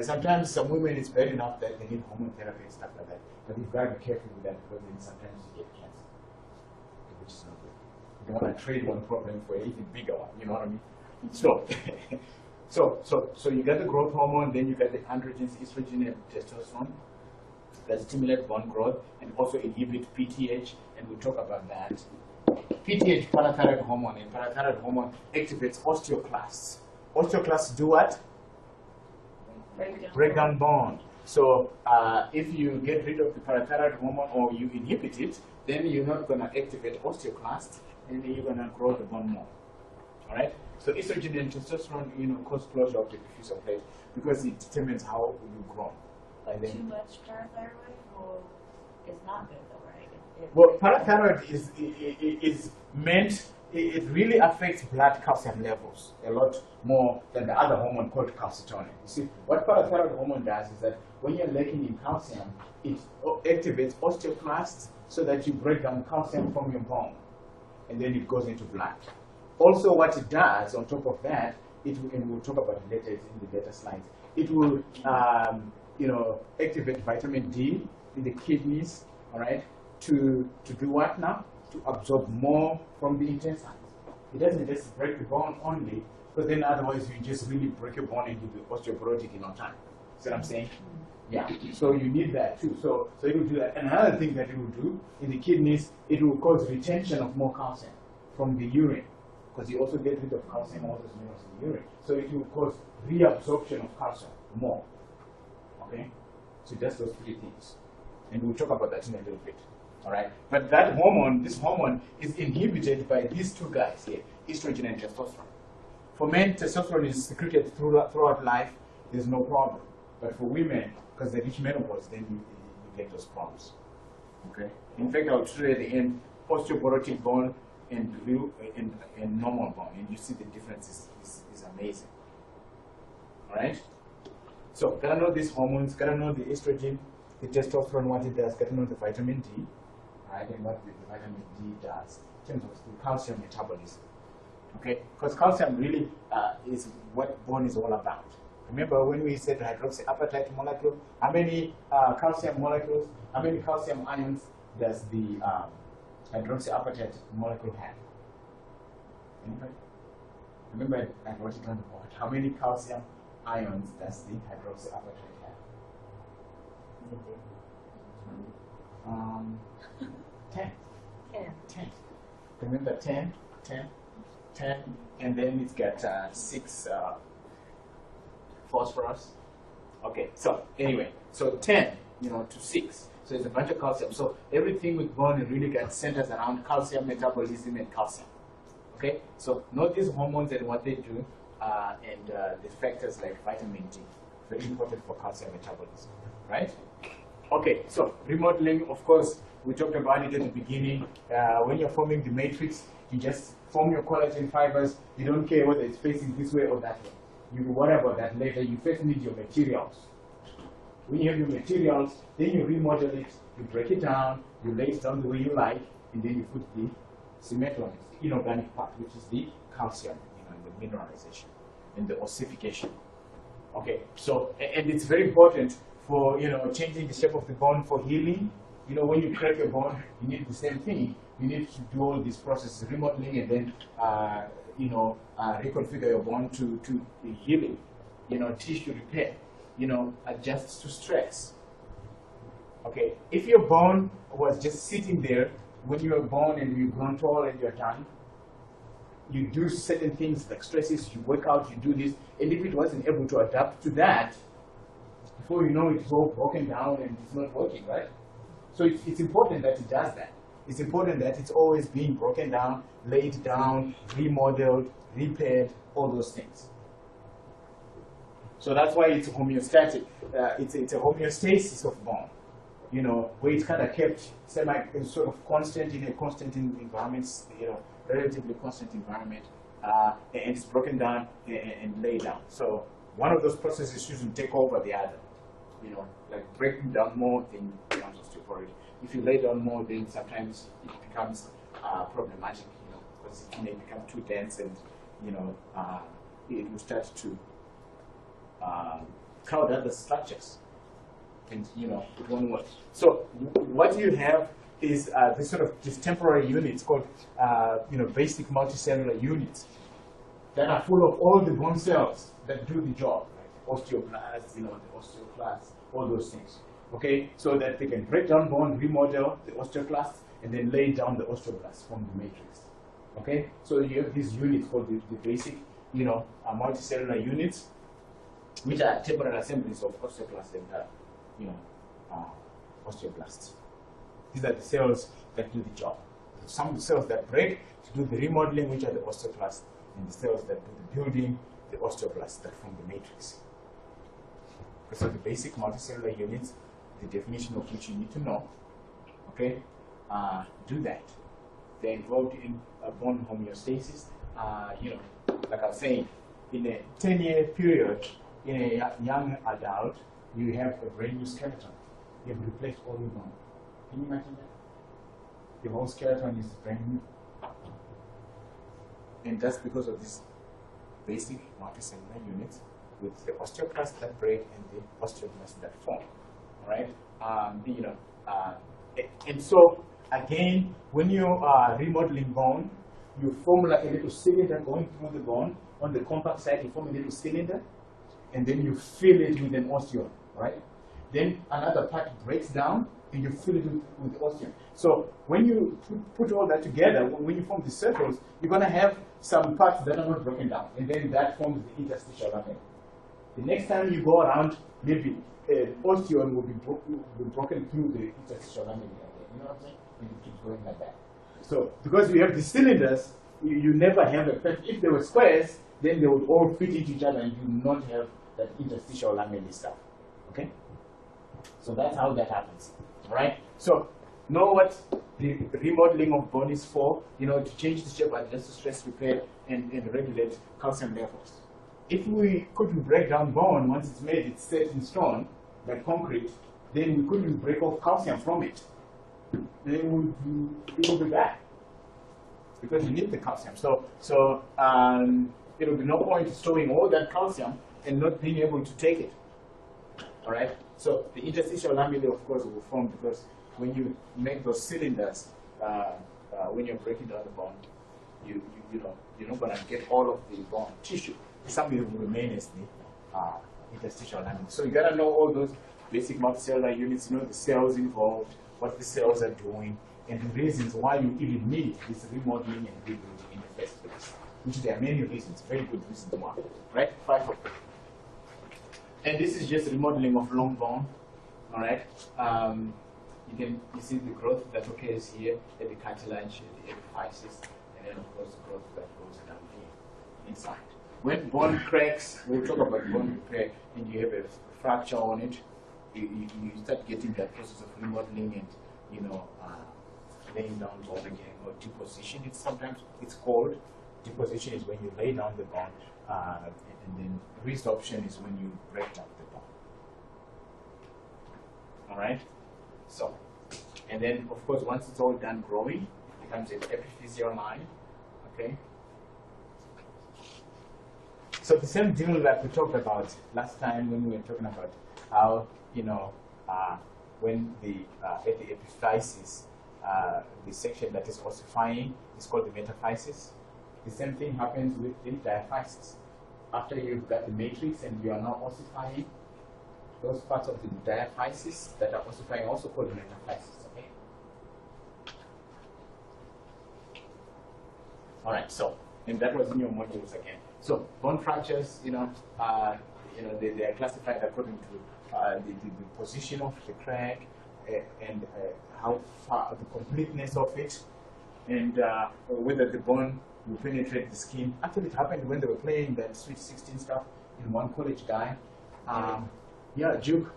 sometimes some women it's bad enough that they need hormone therapy and stuff like that. But you've got to be careful with that, because then sometimes you get cancer, which is not good. You don't want to trade one problem for an even bigger one. You know what I mean? So you get the growth hormone, then you get the androgens, estrogen, and testosterone that stimulate bone growth and also inhibit PTH, and we'll talk about that. PTH, parathyroid hormone, and parathyroid hormone activates osteoclasts. Osteoclasts do what? Break down bone. So if you get rid of the parathyroid hormone or you inhibit it, then you're not going to activate osteoclasts, and then you're going to grow the bone more. All right? So estrogen and testosterone, cause closure of the diffusor plate, because it determines how you grow. Like Too much parathyroid is not good, though, right? Well, parathyroid is meant. It really affects blood calcium levels a lot more than the other hormone called calcitonin. You see, what parathyroid hormone does is that when you're lacking in calcium, it activates osteoclasts so that you break down calcium from your bone, and then it goes into blood. Also, what it does on top of that, and we'll talk about it later in the later slides, it will activate vitamin D in the kidneys, all right, to do what now? To absorb more from the intestines. It doesn't just break the bone only, because then otherwise you just really break your bone and you'll be osteoporotic in no time. See what I'm saying? Yeah. So you need that too. So it will do that. And another thing that it will do in the kidneys, it will cause retention of more calcium from the urine, because you also get rid of calcium, all those minerals in the urine. So it will cause reabsorption of calcium more. Okay? So just those three things. And we'll talk about that in a little bit. All right? But that hormone, this hormone, is inhibited by these two guys here, estrogen and testosterone. For men, testosterone is secreted throughout life. There's no problem. But for women, because they reach menopause, then you get those problems. Okay? In fact, I'll show you at the end osteoporotic bone and normal bone. And you see the difference is amazing. All right? So, gotta know these hormones, gotta know the estrogen, the testosterone, what it does, gotta know the vitamin D, right, and what the vitamin D does in terms of the calcium metabolism. Okay? Because calcium really is what bone is all about. Remember when we said hydroxyapatite molecule, how many calcium molecules, how many calcium ions does the hydroxyapatite molecule have? Anybody? Remember I wrote it on the board. How many calcium ions does the hydroxyapatite have? 10. 10. Remember 10, and then it's got 6 phosphorus. Okay, so anyway, so 10, to 6. So it's a bunch of calcium. So everything with bone really centers around calcium metabolism and calcium. Okay, so note these hormones and what they do, and the factors like vitamin D, very important for calcium metabolism, right? Okay, so remodeling, of course, we talked about it at the beginning. When you're forming the matrix, you just form your collagen fibers. You don't care whether it's facing this way or that way. You worry about that later. You first need your materials. When you have your materials, then you remodel it, you break it down, you lay it down the way you like, and then you put the cement on it, the inorganic part, which is the calcium, and the mineralization and the ossification. Okay, so, and it's very important for, changing the shape of the bone for healing. When you crack your bone, you need the same thing. You need to do all these processes, remodeling, and then, reconfigure your bone to healing, tissue repair, adjust to stress. Okay. Okay, if your bone was just sitting there when you were born and you've grown tall and you're done, you do certain things like stresses, you work out, you do this, and if it wasn't able to adapt to that, before you know it, it's all broken down and it's not working, right? So it's important that it does that. It's important that it's always being broken down, laid down, remodeled, repaired, all those things. So that's why it's homeostatic. It's a homeostasis of bone, you know, where it's kind of kept sort of constant in a constant environment, you know, relatively constant environment, and it's broken down and laid down. So one of those processes shouldn't take over the other, you know, like breaking down more, then becomes osteoporotic. If you lay down more, then sometimes it becomes problematic, you know, because it may become too dense, and you know, it will start to crowd other structures, and you know, it won't work. So what you have is these temporary units called you know, basic multicellular units that are full of all the bone cells that do the job, right? Osteoblasts, you know, the osteoclasts, all those things. Okay, so that they can break down bone, remodel the osteoclasts, and then lay down the osteoblasts from the matrix. Okay, so you have these units called the basic, you know, multicellular units, which are temporary assemblies of osteoclasts and you know, osteoblasts. These are the cells that do the job. Some cells that break to do the remodeling, which are the osteoclasts, and the cells that do the building, the osteoblasts that form the matrix. So the basic multicellular units, the definition of which you need to know, okay, do that. They're involved in bone homeostasis. You know, like I was saying, in a 10-year period, in a young adult, you have a brand new skeleton. You have replaced all your bone. Can you imagine that? The whole skeleton is brand new. And that's because of this basic multicellular units with the osteoclasts that break and the osteoblasts that form. All right? You know, and so again, when you are remodeling bone, you form like a little cylinder going through the bone. On the compact side, you form a little cylinder, and then you fill it with an osteon, right? Then another part breaks down, and you fill it with osteon. So when you put all that together, when you form the circles, you're going to have some parts that are not broken down, and then that forms the interstitial lamella. The next time you go around, maybe osteon will be broken through the interstitial lamella again. You know what I'm saying? And it keeps going like that. So because you have the cylinders, you never have a perfect. If they were squares, then they would all fit into each other, and you would not have that interstitial lamella stuff. Okay? So that's how that happens. All right? So know what the remodeling of bone is for, you know, to change the shape, adjust the stress, repair, and regulate calcium levels. If we couldn't break down bone once it's made, it's set in stone, like concrete, then we couldn't break off calcium from it. Then it would be bad, because you need the calcium. So there will be no point storing all that calcium and not being able to take it. All right? So the interstitial lamella, of course, will form because when you make those cylinders, when you're breaking down the bone, you know, you're not going to get all of the bone tissue. Something that will remain as the interstitial lamella. So you got to know all those basic multicellular units, you know, the cells involved, what the cells are doing, and the reasons why you even need this remodeling and rebuilding in the first place. Which there are many reasons, very good reasons why, right? 5 of them. And this is just remodeling of long bone, all right? You see the growth that occurs here at the cartilage, at the epiphysis, and then of course the growth that goes down here inside. When bone cracks, we'll talk about bone repair, and you have a fracture on it, you start getting that process of remodeling and, you know, laying down bone again, or deposition. Sometimes it's called. Deposition is when you lay down the bone, and then resorption is when you break down the bone. All right? So, and then of course once it's all done growing, it becomes an epiphyseal line, okay? So the same deal that we talked about last time when we were talking about how, you know, when at the epiphysis, the section that is ossifying is called the metaphysis. The same thing happens with the diaphysis. After you've got the matrix and you are now ossifying, those parts of the diaphysis that are ossifying, also called metaphysis. Okay. All right. So, and that was in your modules again. So, bone fractures, they are classified according to the position of the crack and how far the completeness of it, and whether the bone will penetrate the skin. Actually, it happened when they were playing that Sweet 16 stuff in one college guy. Yeah, Duke.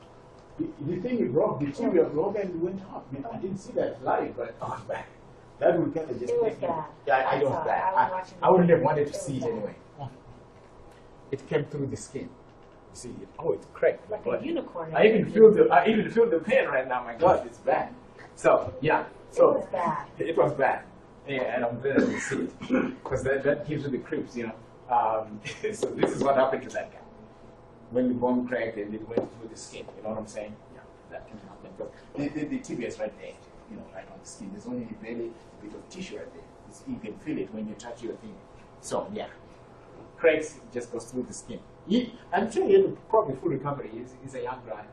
The thing it broke, the tibia broke and went up. I mean, I didn't see that live, but it was bad. That would kind of just It was make me. bad. Yeah, it was bad. I wouldn't have wanted to see it anyway. It came through the skin. You see, oh, it's cracked. Like a unicorn. I even feel the pain right now. My God, it's bad. So yeah, so it was bad. It was bad. Yeah, and I'm glad I didn't see it because that gives you the creeps, So this is what happened to that guy when the bone cracked and it went through the skin. You know what I'm saying? Yeah, that can happen. Because the tibia is right there, right on the skin. There's only barely a bit of tissue right there. You can feel it when you touch your thing. So yeah, cracks just goes through the skin. I'm sure he had probably full recovery. He's a young guy,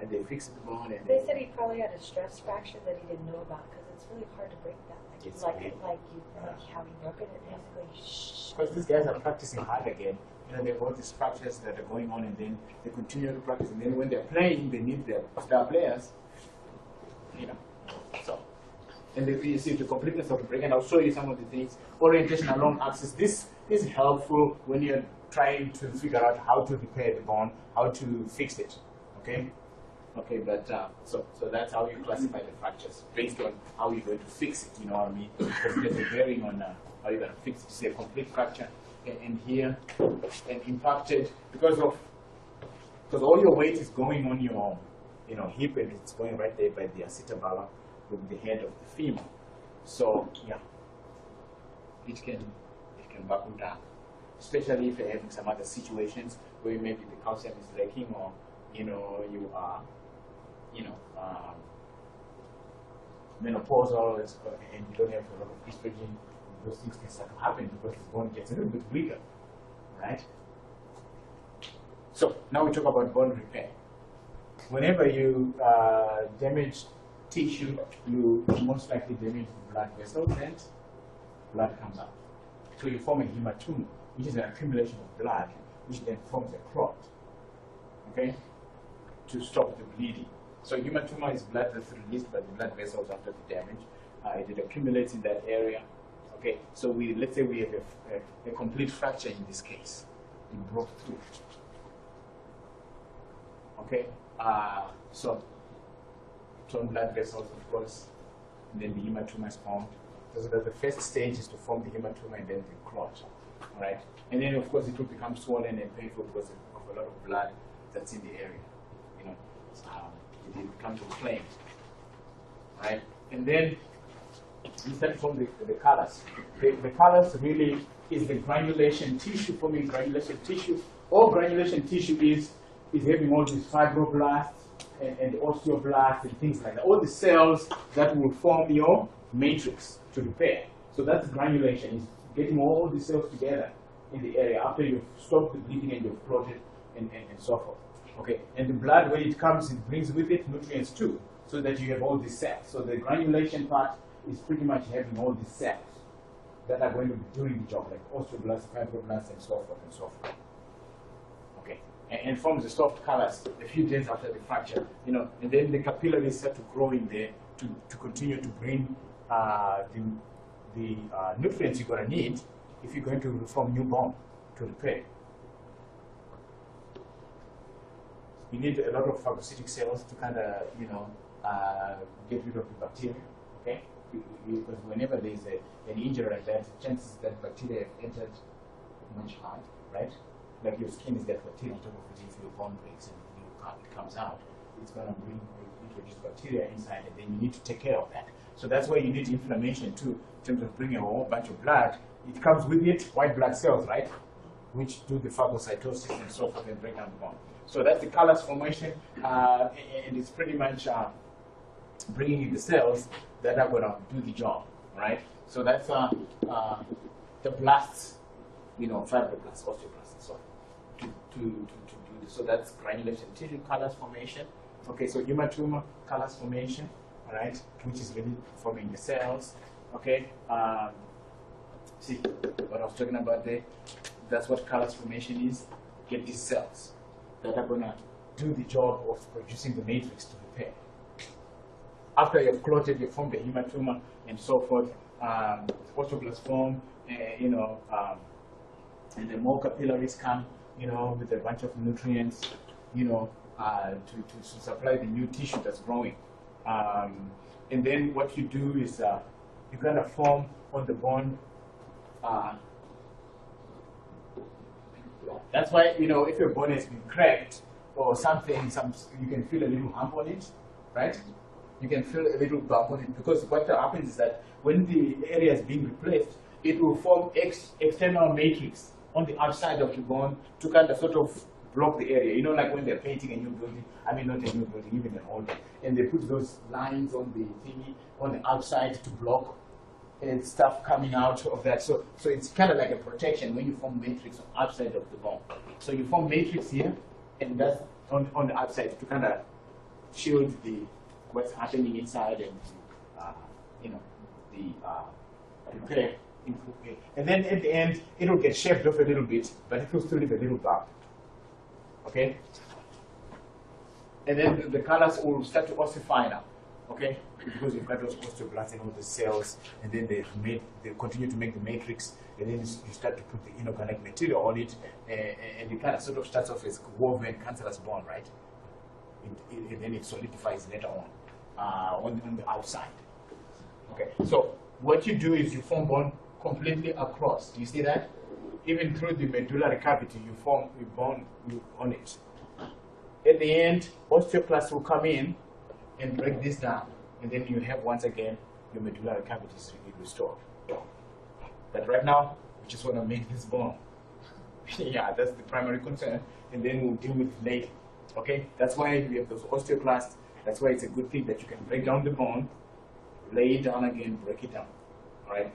and they fixed the bone. And they said he probably had a stress fracture that he didn't know about because it's really hard to break that. Like how he broke it, basically. Because these guys are practicing hard again. They have all these practices that are going on, and then they continue to practice. And then when they're playing, they need their star players. So. And you see the completeness of the break, and I'll show you some of the things. Orientation along axis. This is helpful when you're trying to figure out how to repair the bone, how to fix it. Okay? Okay, but so that's how you classify the fractures, based on how you're going to fix it, you know what I mean? Because there's a bearing on how you're going to fix it. Say a complete fracture, and here, and impacted, because all your weight is going on your hip, and it's going right there by the acetabula with the head of the femur. So yeah, it can buckle down, especially if you're having some other situations where maybe the calcium is lacking, or you are menopausal and you don't have a lot of estrogen. Those things can start to happen because the bone gets a little bit weaker, right? So now we talk about bone repair. Whenever you damage tissue, you most likely damage the blood vessels and blood comes out. So you form a hematoma, which is an accumulation of blood, which then forms a clot, okay, to stop the bleeding. So hematoma is blood that's released by the blood vessels after the damage. It accumulates in that area. Okay, so let's say we have a complete fracture in this case. It broke through. Okay, so torn blood vessels, of course, and then the hematoma is formed. So that the first stage is to form the hematoma and then the clot. All right, and then of course it will become swollen and painful because of a lot of blood that's in the area. It becomes inflamed, right? And then you start from the callus. The callus really is the granulation tissue, forming granulation tissue. All granulation tissue is having all these fibroblasts and osteoblasts and things like that. All the cells that will form your matrix to repair. So that's granulation. It's getting all the cells together in the area after you've stopped the bleeding and you've clotted and so forth. Okay, and the blood, when it comes, it brings with it nutrients too, so that you have all these cells. So the granulation part is pretty much having all these cells that are going to be doing the job, like osteoblasts, fibroblasts, and so forth and so forth. Okay, and forms a soft callus a few days after the fracture, and then the capillaries start to grow in there to continue to bring the nutrients you're going to need if you're going to form new bone to repair. You need a lot of phagocytic cells to kind of, get rid of the bacteria, okay? Because whenever there's an injury like that, chances that bacteria have entered much higher, right? Like your skin is got bacteria on top of it. If your bone breaks and it comes out, it's going to introduce bacteria inside, and then you need to take care of that. So that's why you need inflammation too, in terms of bringing a whole bunch of blood. It comes with it, white blood cells, right? Which do the phagocytosis and so forth and break down the bone. So that's the callus formation, and it's pretty much bringing in the cells that are going to do the job, right? So that's the blasts, fibroblasts, osteoblasts, and so on, to do do this. So that's granulation tissue callus formation. Okay, so hematoma callus formation, all right, which is really forming the cells. Okay, see what I was talking about there? That's what callus formation is. Get these cells that are gonna do the job of producing the matrix to repair. After you've clotted, you form the hematoma and so forth. Osteoblasts form, and the more capillaries come, with a bunch of nutrients, to supply the new tissue that's growing. And then what you do is you kind of form on the bone. That's why, if your bone has been cracked or something, you can feel a little hump on it, right? You can feel a little bump on it, because what happens is that when the area is being replaced, it will form external matrix on the outside of the bone to kind of sort of block the area. Like when they're painting a new building, not a new building, even an old one, and they put those lines on the thingy on the outside to block and stuff coming out of that. So it's kind of like a protection when you form matrix on outside of the bone. So you form matrix here, and that's on the outside to kind of shield what's happening inside and the repair. And then at the end, it will get shaved off a little bit, but it will still leave a little bump. Okay? And then the callus will start to ossify now. Okay? Because you've got those osteoblasts and all the cells, and then they continue to make the matrix, and then you start to put the inorganic material on it, and it kind of sort of starts off as woven cancellous bone, right? And then it solidifies later on the outside. Okay, so what you do is you form bone completely across. Do you see that? Even through the medullary cavity, you form a bone on it. At the end, osteoclasts will come in and break this down, and then you have once again your medullary cavity is restored. But right now, we just want to make this bone. Yeah, that's the primary concern, and then we'll deal with it later. Okay, that's why we have those osteoclasts. That's why it's a good thing that you can break down the bone, lay it down again, break it down. All right.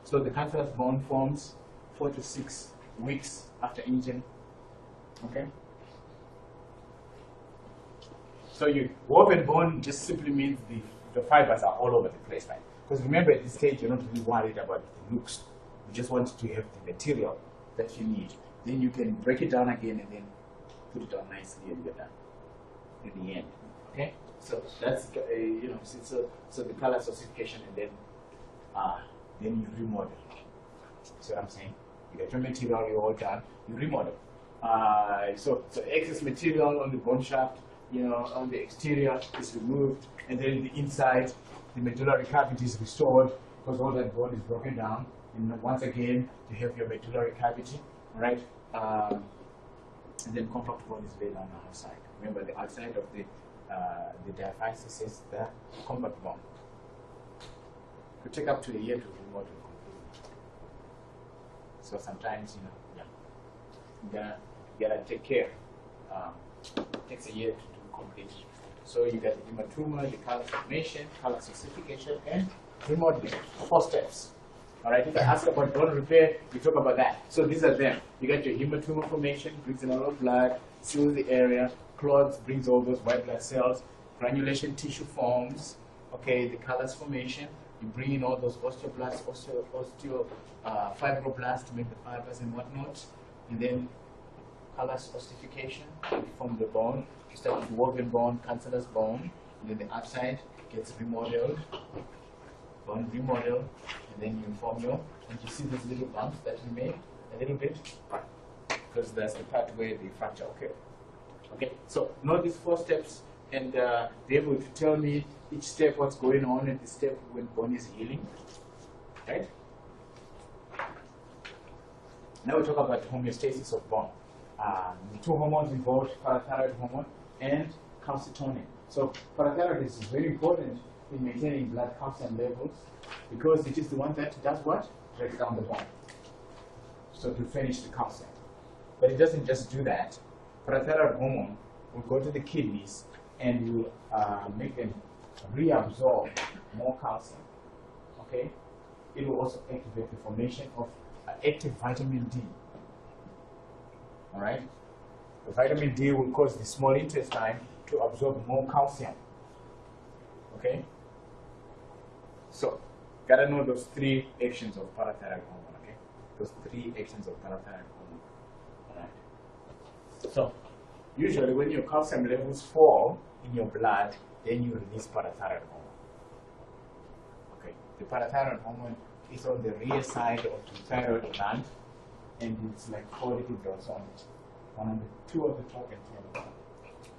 So the cancellous bone forms 4 to 6 weeks after injury. Okay. So woven bone just simply means the fibers are all over the place, right? Because remember, at this stage, you're not really worried about the looks. You just want to have the material that you need. Then you can break it down again and then put it on nicely, and you're done at the end. Okay, so that's so the callus ossification, and then you remodel. See what I'm saying? You get your material, you're all done. You remodel. So excess material on the bone shaft, on the exterior is removed, and then the inside, the medullary cavity is restored because all that bone is broken down. And once again, you have your medullary cavity, right? And then compact bone is laid on the outside. Remember, the outside of the diaphysis is the compact bone. It could take up to a year to remodel completely. So sometimes, you gotta take care. It takes a year to do completely. So you got the hematoma, the callus formation, callus ossification, and remodeling. 4 steps. All right, if I ask about bone repair, we talk about that. So these are them. You got your hematoma formation, brings in a lot of blood, seals the area, clots, brings all those white blood cells, granulation tissue forms, okay, the callus formation, you bring in all those osteoblasts, fibroblasts to make the fibers and whatnot, and then callus ossification, you form the bone, you start with woven bone, cancellous bone, and then the outside gets remodeled, bone remodeled, and then you form and you see these little bumps that you made a little bit, because that's the part where the fracture occurred. Okay, so know these 4 steps, and be able to tell me each step what's going on at the step when bone is healing, right? Now we talk about homeostasis of bone. The 2 hormones involved, parathyroid hormone and calcitonin. So parathyroid is very important in maintaining blood calcium levels because it is the one that does what? Breaks down the bone. So to finish the calcium. But it doesn't just do that. Parathyroid hormone will go to the kidneys and will make them reabsorb more calcium. Okay? It will also activate the formation of active vitamin D. All right? The vitamin D will cause the small intestine to absorb more calcium. Okay? So, gotta know those three actions of parathyroid hormone, okay? Those three actions of parathyroid hormone. Alright? So, usually when your calcium levels fall in your blood, then you release parathyroid hormone. Okay? The parathyroid hormone is on the rear side of the thyroid gland, and it's like 4 little dots on it. One on the 2 at the top and 2 on the bottom.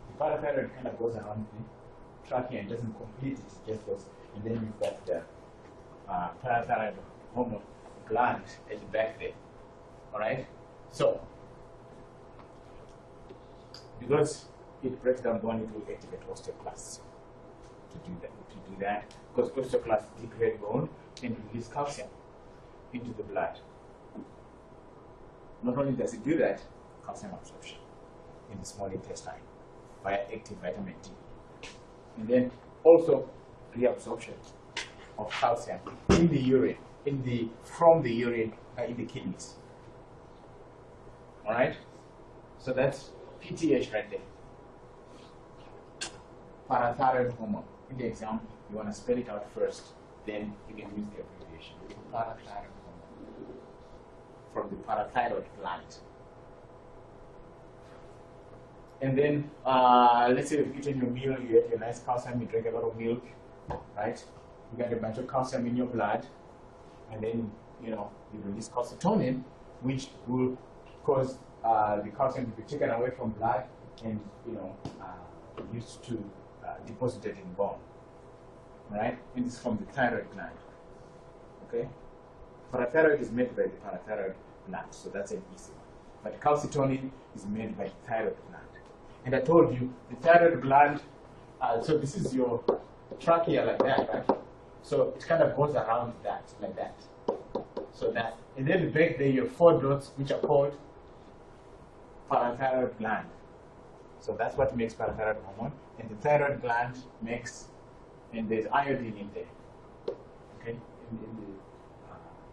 The parathyroid kind of goes around the trachea and doesn't complete it, it just goes, and then you've got the parathyroid hormone gland at the back there. Alright? So, because it breaks down bone, it will activate osteoclasts to do that. Because osteoclasts degrade bone and release calcium into the blood. Not only does it do that, calcium absorption in the small intestine via active vitamin D. And then also reabsorption of calcium in the urine, from the urine in the kidneys. Alright? So that's PTH right there. Parathyroid hormone. In the exam, you want to spell it out first, then you can use the abbreviation. Parathyroid hormone from the parathyroid gland. And then, let's say you've eaten your meal, you ate your nice calcium, you drink a lot of milk, right? You get a bunch of calcium in your blood, and then, you release calcitonin, which will cause the calcium to be taken away from blood and, used to deposited in bone, right? And it's from the thyroid gland, okay? Parathyroid is made by the parathyroid gland, so that's an easy one. But calcitonin is made by the thyroid gland. And I told you, the thyroid gland, so this is your trachea like that, right? So it kind of goes around that, like that. So that, and then the back there, you have 4 dots, which are called parathyroid gland. So that's what makes parathyroid hormone. And the thyroid gland makes, and there's iodine in there. Okay? In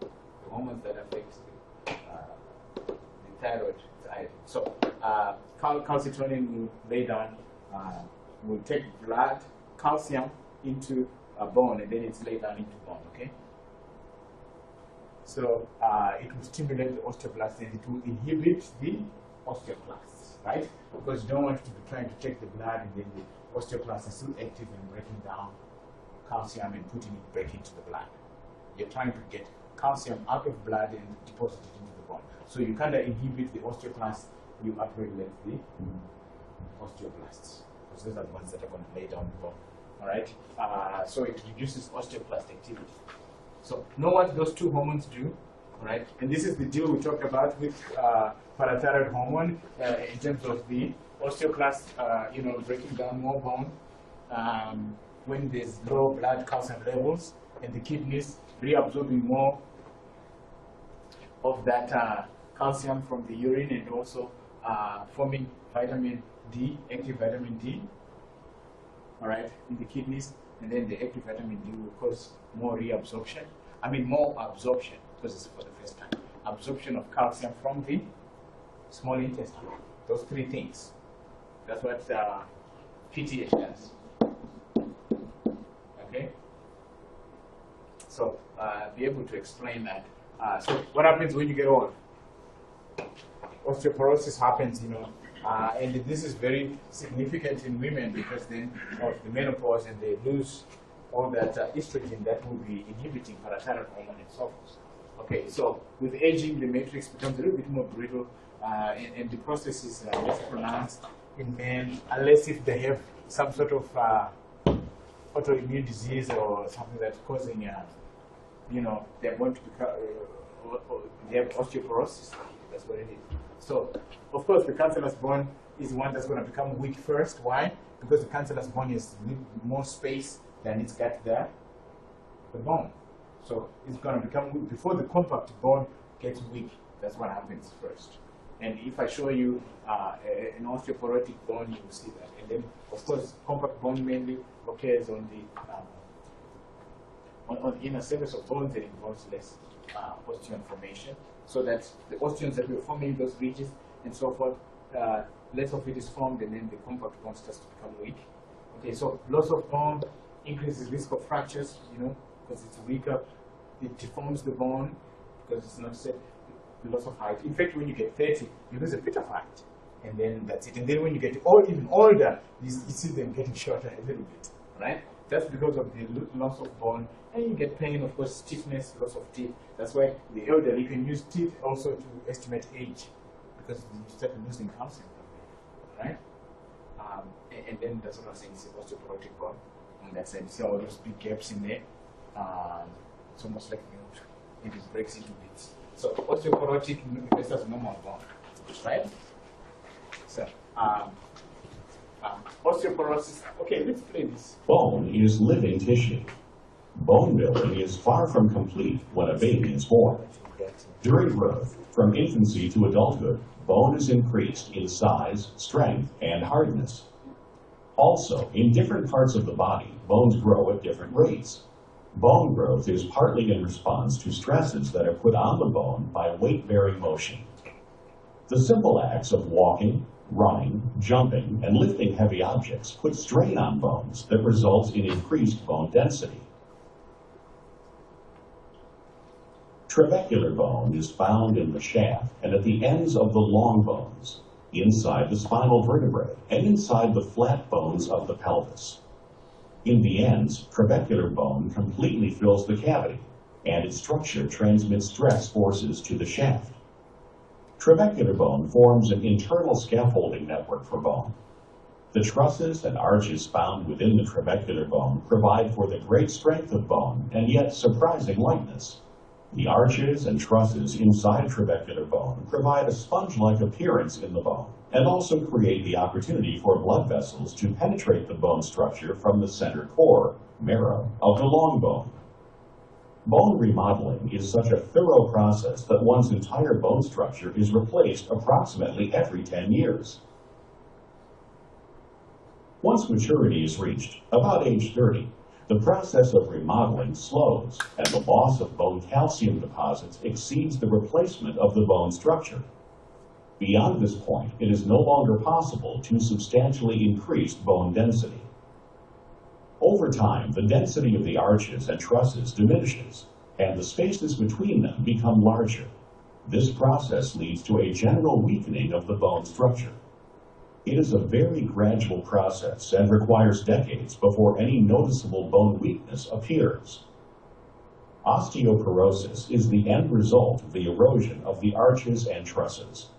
the hormones that affect the thyroid, it's iodine. So calcitonin will lay down, will take blood, calcium into a bone, and then it's laid down into bone, okay? So it will stimulate the osteoblasts and it will inhibit the osteoclasts, right? Because you don't want to be trying to take the blood and then the osteoclasts are still active and breaking down calcium and putting it back into the blood. You're trying to get calcium out of blood and deposit it into the bone. So you kind of inhibit the osteoclasts, you upregulate the osteoblasts. Because those are the ones that are going to lay down the bone. All right? So it reduces osteoclast activity. So know what those 2 hormones do, all right? And this is the deal we talked about with parathyroid hormone in terms of the osteoclast, breaking down more bone when there's low blood calcium levels, and the kidneys reabsorbing more of that calcium from the urine, and also forming vitamin D, active vitamin D, all right, in the kidneys. And then the active vitamin D will cause more reabsorption. More absorption, because it's for the first time. Absorption of calcium from the small intestine. Those 3 things. That's what PTH does. Okay? So, be able to explain that. So, what happens when you get old? Osteoporosis happens, and this is very significant in women because then of the menopause, and they lose all that estrogen that will be inhibiting parathyroid hormone and so forth. Okay, so with aging, the matrix becomes a little bit more brittle, and the process is less pronounced in men, unless if they have some sort of autoimmune disease or something that's causing, they're going to become, they have osteoporosis. That's what it is. So, of course, the cancellous bone is one that's going to become weak first. Why? Because the cancellous bone is more space than it's got there, the bone. So it's going to become weak before the compact bone gets weak. That's what happens first. And if I show you an osteoporotic bone, you will see that. And then, of course, compact bone mainly occurs on the inner surface of bones that involves less osteon formation. So that the osteons that we're forming in those ridges and so forth, less of it is formed, and then the compact bone starts to become weak. Okay, so loss of bone increases risk of fractures, because it's weaker. It deforms the bone because it's not set. Loss of height. In fact, when you get 30, you lose a bit of height, and then that's it. And then when you get even older, you see them getting shorter a little bit, right? That's because of the loss of bone, and you get pain, of course, stiffness, loss of teeth. That's why the elderly can use teeth also to estimate age, because you start losing calcium, right? And then that's what I'm saying, it's osteoporotic bone on that side. You see all those big gaps in there. It's almost like it breaks into bits. So osteoporotic versus normal bone, right? So osteoporosis. Okay, let's play this. Bone is living tissue. Bone building is far from complete when a baby is born. During growth, from infancy to adulthood, bone is increased in size, strength, and hardness. Also, in different parts of the body, bones grow at different rates. Bone growth is partly in response to stresses that are put on the bone by weight-bearing motion. The simple acts of walking, running, jumping, and lifting heavy objects put strain on bones that results in increased bone density. Trabecular bone is found in the shaft and at the ends of the long bones, inside the spinal vertebrae, and inside the flat bones of the pelvis. In the ends, trabecular bone completely fills the cavity, and its structure transmits stress forces to the shaft. Trabecular bone forms an internal scaffolding network for bone. The trusses and arches found within the trabecular bone provide for the great strength of bone and yet surprising lightness. The arches and trusses inside trabecular bone provide a sponge-like appearance in the bone and also create the opportunity for blood vessels to penetrate the bone structure from the center core, marrow, of the long bone. Bone remodeling is such a thorough process that one's entire bone structure is replaced approximately every 10 years. Once maturity is reached, about age 30, the process of remodeling slows, and the loss of bone calcium deposits exceeds the replacement of the bone structure. Beyond this point, it is no longer possible to substantially increase bone density. Over time, the density of the arches and trusses diminishes, and the spaces between them become larger. This process leads to a general weakening of the bone structure. It is a very gradual process and requires decades before any noticeable bone weakness appears. Osteoporosis is the end result of the erosion of the arches and trusses.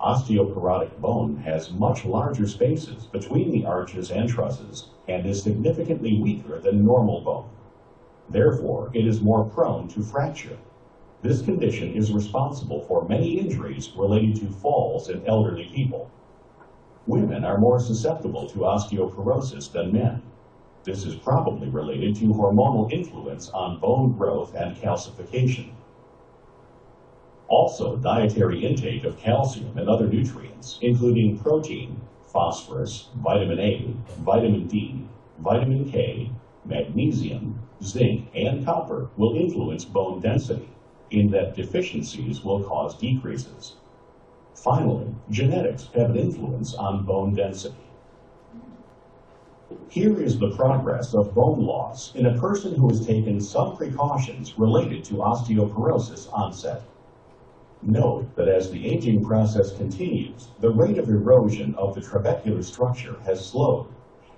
Osteoporotic bone has much larger spaces between the arches and trusses and is significantly weaker than normal bone. Therefore, it is more prone to fracture. This condition is responsible for many injuries related to falls in elderly people. Women are more susceptible to osteoporosis than men. This is probably related to hormonal influence on bone growth and calcification. Also, dietary intake of calcium and other nutrients, including protein, phosphorus, vitamin A, vitamin D, vitamin K, magnesium, zinc, and copper will influence bone density, in that deficiencies will cause decreases. Finally, genetics have an influence on bone density. Here is the progress of bone loss in a person who has taken some precautions related to osteoporosis onset. Note that as the aging process continues, the rate of erosion of the trabecular structure has slowed,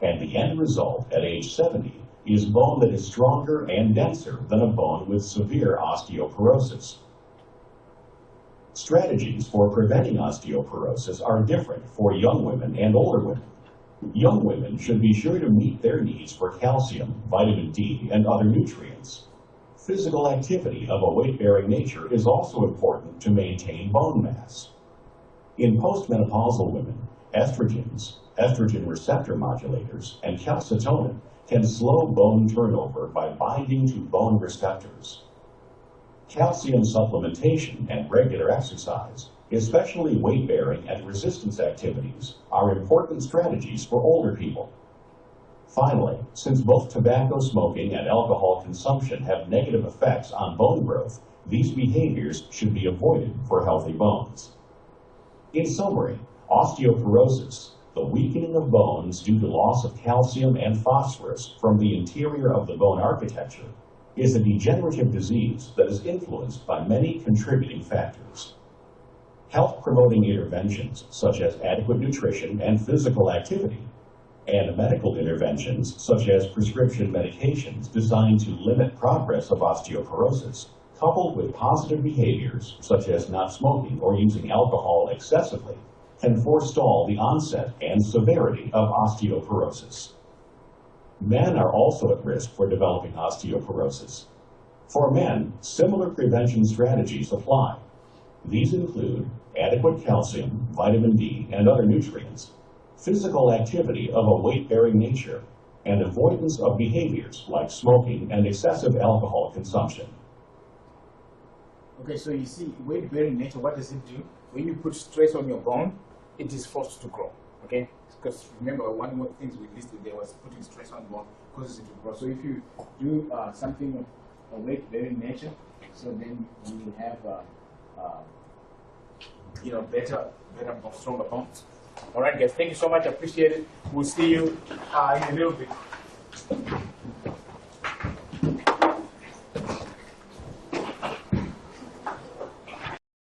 and the end result at age 70 is bone that is stronger and denser than a bone with severe osteoporosis. Strategies for preventing osteoporosis are different for young women and older women. Young women should be sure to meet their needs for calcium, vitamin D, and other nutrients. Physical activity of a weight-bearing nature is also important to maintain bone mass. In postmenopausal women, estrogens, estrogen receptor modulators, and calcitonin can slow bone turnover by binding to bone receptors. Calcium supplementation and regular exercise, especially weight-bearing and resistance activities, are important strategies for older people. Finally, since both tobacco smoking and alcohol consumption have negative effects on bone growth, these behaviors should be avoided for healthy bones. In summary, Osteoporosis, the weakening of bones due to loss of calcium and phosphorus from the interior of the bone architecture, is a degenerative disease that is influenced by many contributing factors. Health-promoting interventions such as adequate nutrition and physical activity, and medical interventions such as prescription medications designed to limit progress of osteoporosis, coupled with positive behaviors such as not smoking or using alcohol excessively, can forestall the onset and severity of osteoporosis. Men are also at risk for developing osteoporosis. For men, similar prevention strategies apply. These include adequate calcium, vitamin D, and other nutrients, physical activity of a weight-bearing nature, and avoidance of behaviors like smoking and excessive alcohol consumption. Okay, so you see, weight-bearing nature, what does it do? When you put stress on your bone, it is forced to grow, okay? Because remember, one of the things we listed there was putting stress on bone causes it to grow. So if you do something of a weight-bearing nature, so then you will have better, stronger bones. All right, guys, thank you so much. I appreciate it. We'll see you in a little bit.